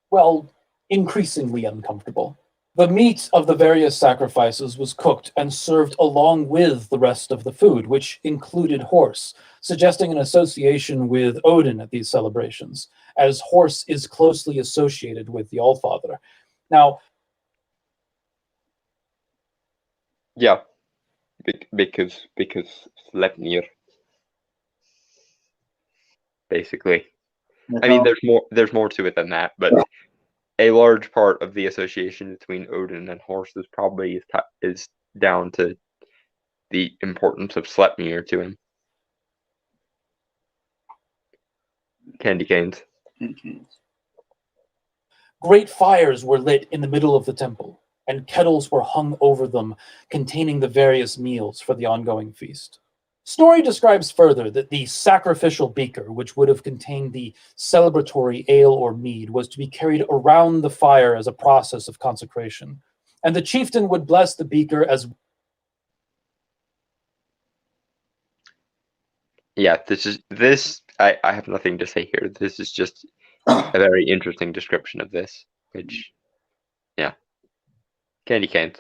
well, increasingly uncomfortable. The meat of the various sacrifices was cooked and served along with the rest of the food, which included horse, suggesting an association with Odin at these celebrations, as horse is closely associated with the Allfather. Now, yeah, because Sleipnir, basically. I mean, there's more to it than that, but a large part of the association between Odin and horses probably is down to the importance of Sleipnir to him. Candy canes. Great fires were lit in the middle of the temple, and kettles were hung over them, containing the various meals for the ongoing feast. Snorri describes further that the sacrificial beaker, which would have contained the celebratory ale or mead, was to be carried around the fire as a process of consecration, and the chieftain would bless the beaker as... Yeah, I have nothing to say here. This is just a very interesting description of this, which, yeah. Candy canes.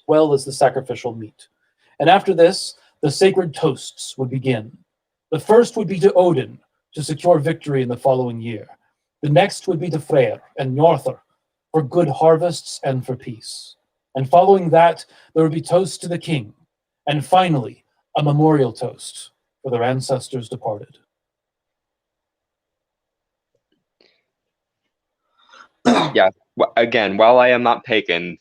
well as the sacrificial meat. And after this, the sacred toasts would begin. The first would be to Odin, to secure victory in the following year. The next would be to Freyr and Njordur, for good harvests and for peace. And following that, there would be toasts to the king. And finally, a memorial toast for their ancestors departed. Yeah, again, while I am not pagan,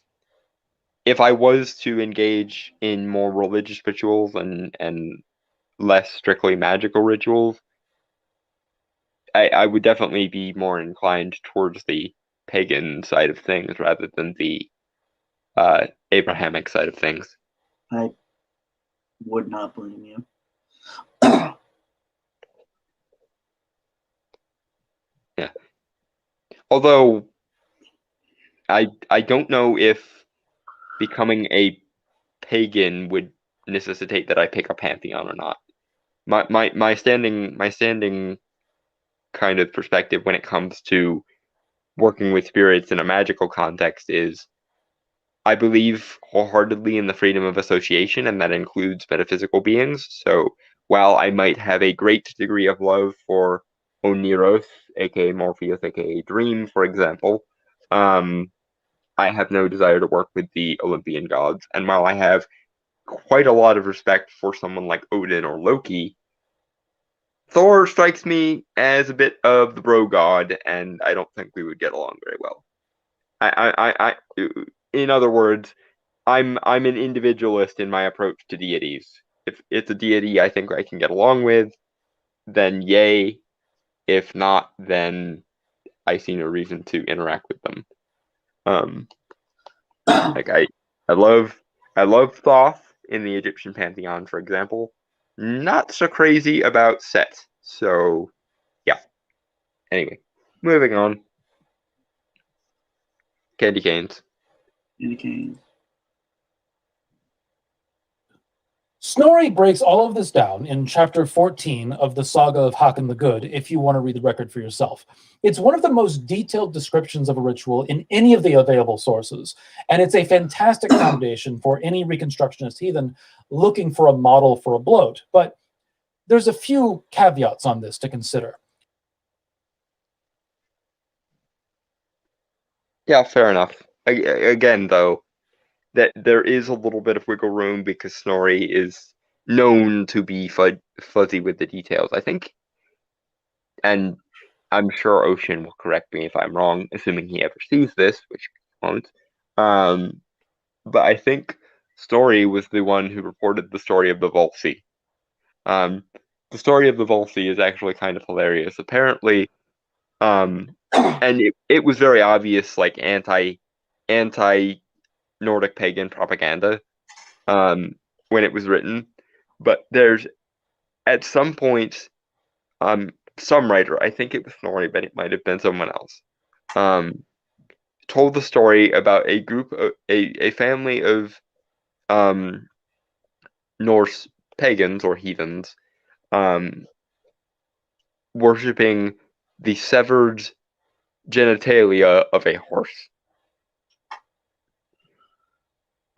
if I was to engage in more religious rituals and less strictly magical rituals, I would definitely be more inclined towards the pagan side of things rather than the Abrahamic side of things. I would not blame you. Yeah. Although I don't know if becoming a pagan would necessitate that I pick a pantheon or not. My standing kind of perspective when it comes to working with spirits in a magical context is I believe wholeheartedly in the freedom of association, and that includes metaphysical beings. So while I might have a great degree of love for Oniros, aka Morpheus, aka Dream, for example, I have no desire to work with the Olympian gods. And while I have quite a lot of respect for someone like Odin or Loki, Thor strikes me as a bit of the bro god, and I don't think we would get along very well. In other words, I'm an individualist in my approach to deities. If it's a deity I think I can get along with, then yay. If not, then I see no reason to interact with them. Like I love Thoth in the Egyptian pantheon, for example. Not so crazy about Set. So yeah. Anyway, moving on. Candy canes. Candy canes. Snorri breaks all of this down in chapter 14 of the Saga of Hakon the Good, if you want to read the record for yourself. It's one of the most detailed descriptions of a ritual in any of the available sources, and it's a fantastic foundation for any Reconstructionist heathen looking for a model for a bloat. But there's a few caveats on this to consider. Yeah, fair enough. Again, though, that there is a little bit of wiggle room because Snorri is known to be fuzzy with the details, I think. And I'm sure Ocean will correct me if I'm wrong, assuming he ever sees this, which he won't. But I think Snorri was the one who reported the story of the Volsi. The story of the Volsi is actually kind of hilarious. Apparently, and it was very obvious, like anti Nordic pagan propaganda when it was written. But there's at some point some writer, I think it was Snorri, but it might have been someone else, told the story about a group of a family of Norse pagans or heathens worshipping the severed genitalia of a horse.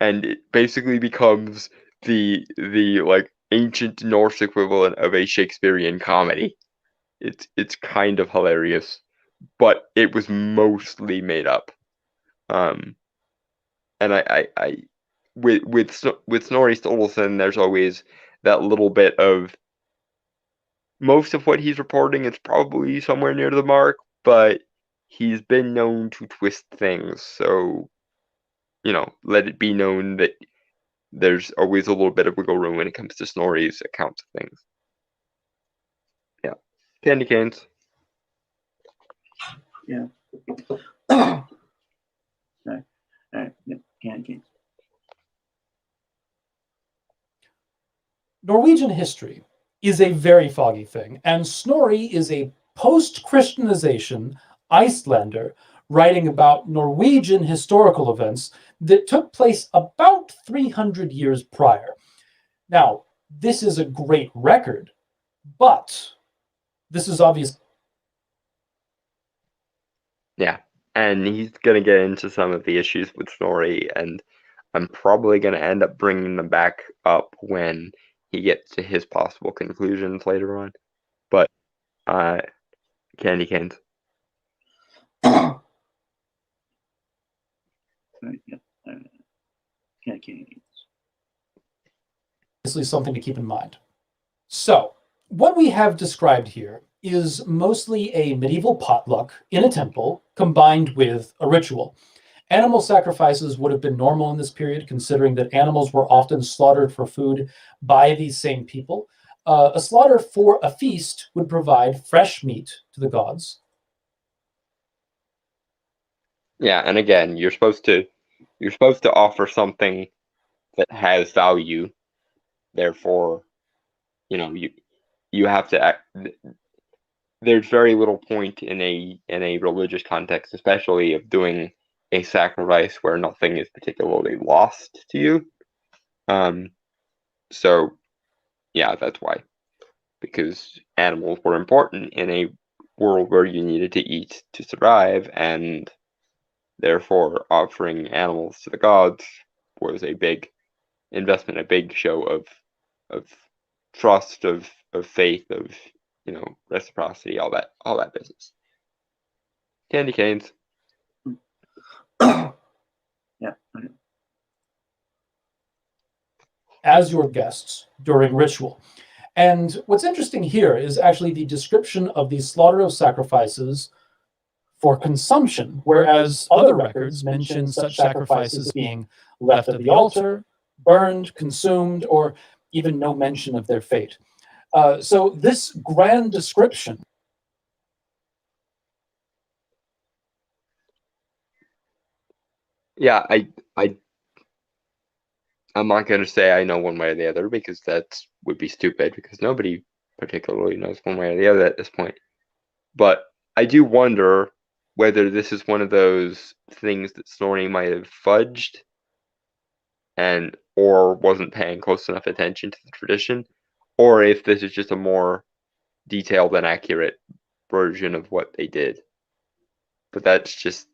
And it basically becomes the like ancient Norse equivalent of a Shakespearean comedy. It's kind of hilarious, but it was mostly made up. And I with Snorri Sturluson, there's always that little bit of most of what he's reporting is probably somewhere near the mark, but he's been known to twist things, so let it be known that there's always a little bit of wiggle room when it comes to Snorri's accounts of things. Yeah. Candy canes. Yeah. All right. Yeah. Candy canes. Norwegian history is a very foggy thing, and Snorri is a post-Christianization Icelander writing about Norwegian historical events that took place about 300 years prior. Now, this is a great record, but this is obvious. Yeah, and he's going to get into some of the issues with Snorri, and I'm probably going to end up bringing them back up when he gets to his possible conclusions later on. But, candy canes. Candy canes. Obviously something to keep in mind. So, what we have described here is mostly a medieval potluck in a temple combined with a ritual. Animal sacrifices would have been normal in this period, considering that animals were often slaughtered for food by these same people. A slaughter for a feast would provide fresh meat to the gods. Yeah, and again, you're supposed to offer something that has value. Therefore, you have to act. There's very little point in a religious context, especially of doing a sacrifice where nothing is particularly lost to you. So yeah, that's why. Because animals were important in a world where you needed to eat to survive, and therefore offering animals to the gods was a big investment, a big show of trust, of faith, of reciprocity, all that business. Candy canes. Yeah. Okay. As your guests during ritual. And what's interesting here is actually the description of the slaughter of sacrifices for consumption, whereas other records mention such sacrifices being left at the altar, burned, consumed, or even no mention of their fate. So this grand description. Yeah, I'm not going to say I know one way or the other because that would be stupid because nobody particularly knows one way or the other at this point. But I do wonder whether this is one of those things that Snorri might have fudged or wasn't paying close enough attention to the tradition, or if this is just a more detailed and accurate version of what they did. But that's just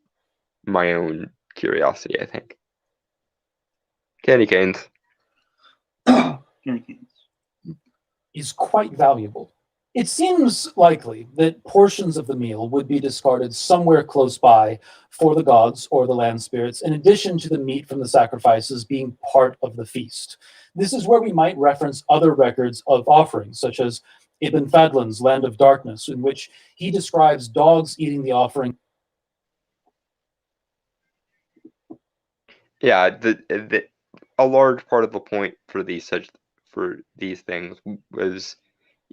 my own curiosity, I think. Candy canes. Candy canes. Is quite valuable. It seems likely that portions of the meal would be discarded somewhere close by for the gods or the land spirits, in addition to the meat from the sacrifices being part of the feast. This is where we might reference other records of offerings, such as Ibn Fadlan's Land of Darkness, in which he describes dogs eating the offering. Yeah, a large part of the point for these things was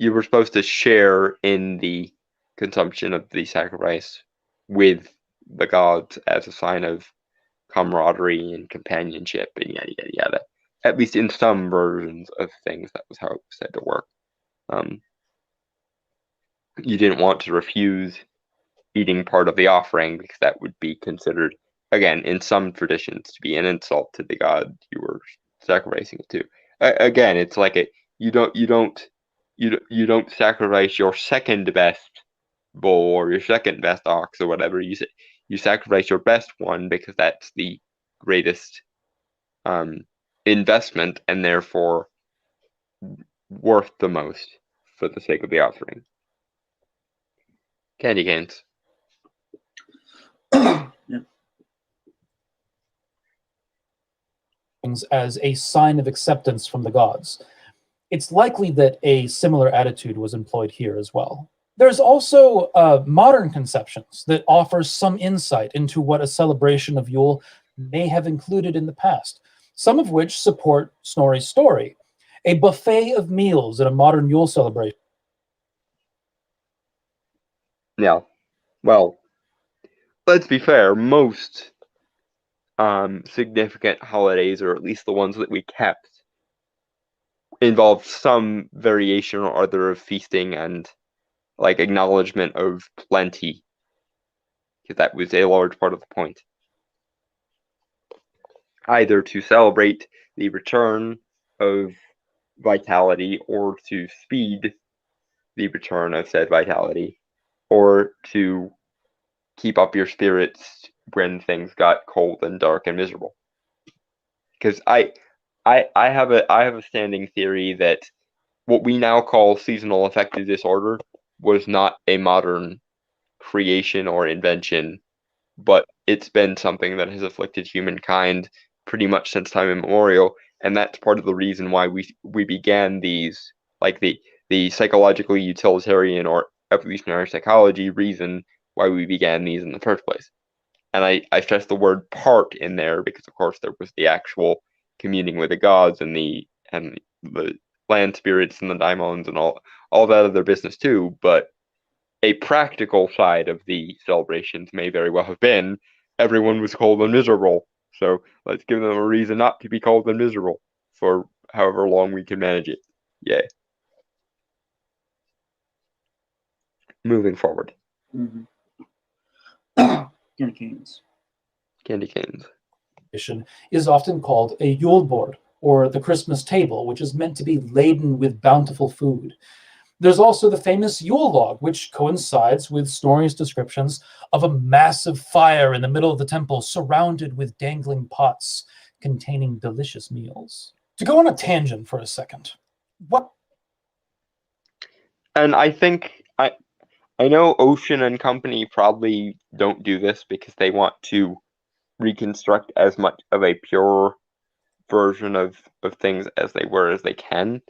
you were supposed to share in the consumption of the sacrifice with the gods as a sign of camaraderie and companionship and yada yada yada. At least in some versions of things, that was how it was said to work. You didn't want to refuse eating part of the offering because that would be considered, again, in some traditions, to be an insult to the god you were sacrificing it to. Again, it's like you don't sacrifice your second best bull or your second best ox or whatever. You sacrifice your best one because that's the greatest investment and therefore worth the most for the sake of the offering. Candy canes. Yeah. As a sign of acceptance from the gods. It's likely that a similar attitude was employed here as well. There's also modern conceptions that offer some insight into what a celebration of Yule may have included in the past, some of which support Snorri's story. A buffet of meals at a modern Yule celebration. Yeah. Well, let's be fair, most significant holidays, or at least the ones that we kept, involved some variation or other of feasting and like acknowledgement of plenty, because that was a large part of the point. Either to celebrate the return of vitality or to speed the return of said vitality, or to keep up your spirits when things got cold and dark and miserable. Because I have a standing theory that what we now call seasonal affective disorder was not a modern creation or invention, but it's been something that has afflicted humankind pretty much since time immemorial, and that's part of the reason why we began these, like the psychologically utilitarian or evolutionary psychology reason why we began these in the first place. And I stress the word part in there because of course there was the actual communing with the gods and the land spirits and the daimons and all that other business too, but a practical side of the celebrations may very well have been everyone was cold and miserable, so let's give them a reason not to be cold and miserable for however long we can manage it. Yay. Moving forward. Mm-hmm. Candy canes. Candy canes. Is often called a Yule board, or the Christmas table, which is meant to be laden with bountiful food. There's also the famous Yule log, which coincides with Snorri's descriptions of a massive fire in the middle of the temple surrounded with dangling pots containing delicious meals. To go on a tangent for a second, what? And I think I know Ocean and Company probably don't do this because they want to reconstruct as much of a pure version of things as they were as they can.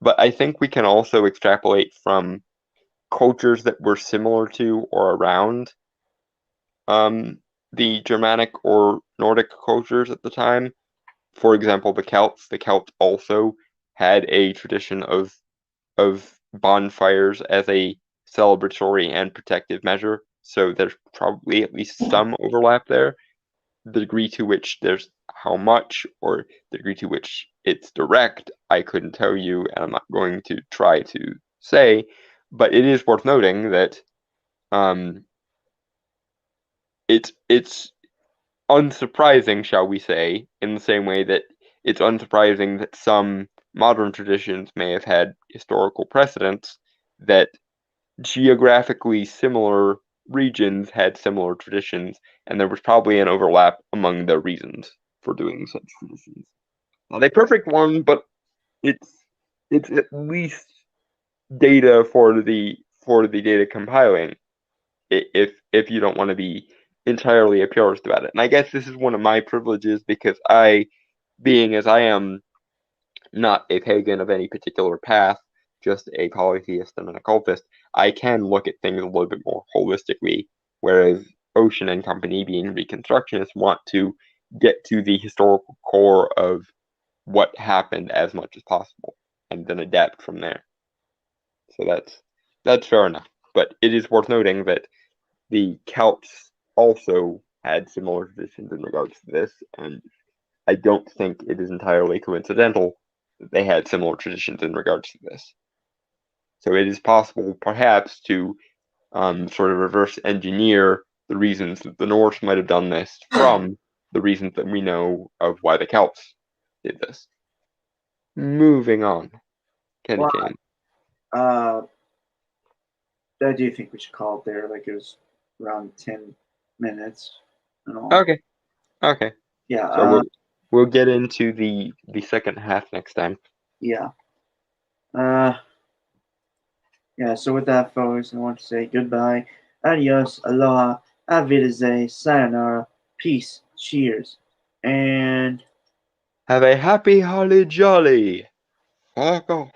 But I think we can also extrapolate from cultures that were similar to or around the Germanic or Nordic cultures at the time. For example, the Celts. The Celts also had a tradition of bonfires as a celebratory and protective measure. So there's probably at least some overlap there. The degree to which there's how much, or the degree to which it's direct, I couldn't tell you, and I'm not going to try to say. But it is worth noting that it's unsurprising, shall we say, in the same way that it's unsurprising that some modern traditions may have had historical precedents, that geographically similar regions had similar traditions, and there was probably an overlap among the reasons for doing such traditions. Not a perfect one, but it's at least data for the data compiling, if you don't want to be entirely a purist about it. And I guess this is one of my privileges, because I, being as I am not a pagan of any particular path, just a polytheist and an occultist, I can look at things a little bit more holistically, whereas Ocean and company, being Reconstructionists, want to get to the historical core of what happened as much as possible, and then adapt from there. So that's fair enough. But it is worth noting that the Celts also had similar traditions in regards to this, and I don't think it is entirely coincidental that they had similar traditions in regards to this. So it is possible, perhaps, to sort of reverse engineer the reasons that the Norse might have done this from the reasons that we know of why the Celts did this. Moving on. Candy Well, cane. I do think we should call it there. Like, it was around 10 minutes and all. Okay. Yeah. So we'll get into the second half next time. Yeah. Yeah, so with that, folks, I want to say goodbye, adios, aloha, auf Wiedersehen, sayonara, peace, cheers, and Have a happy holly jolly. Fuck off.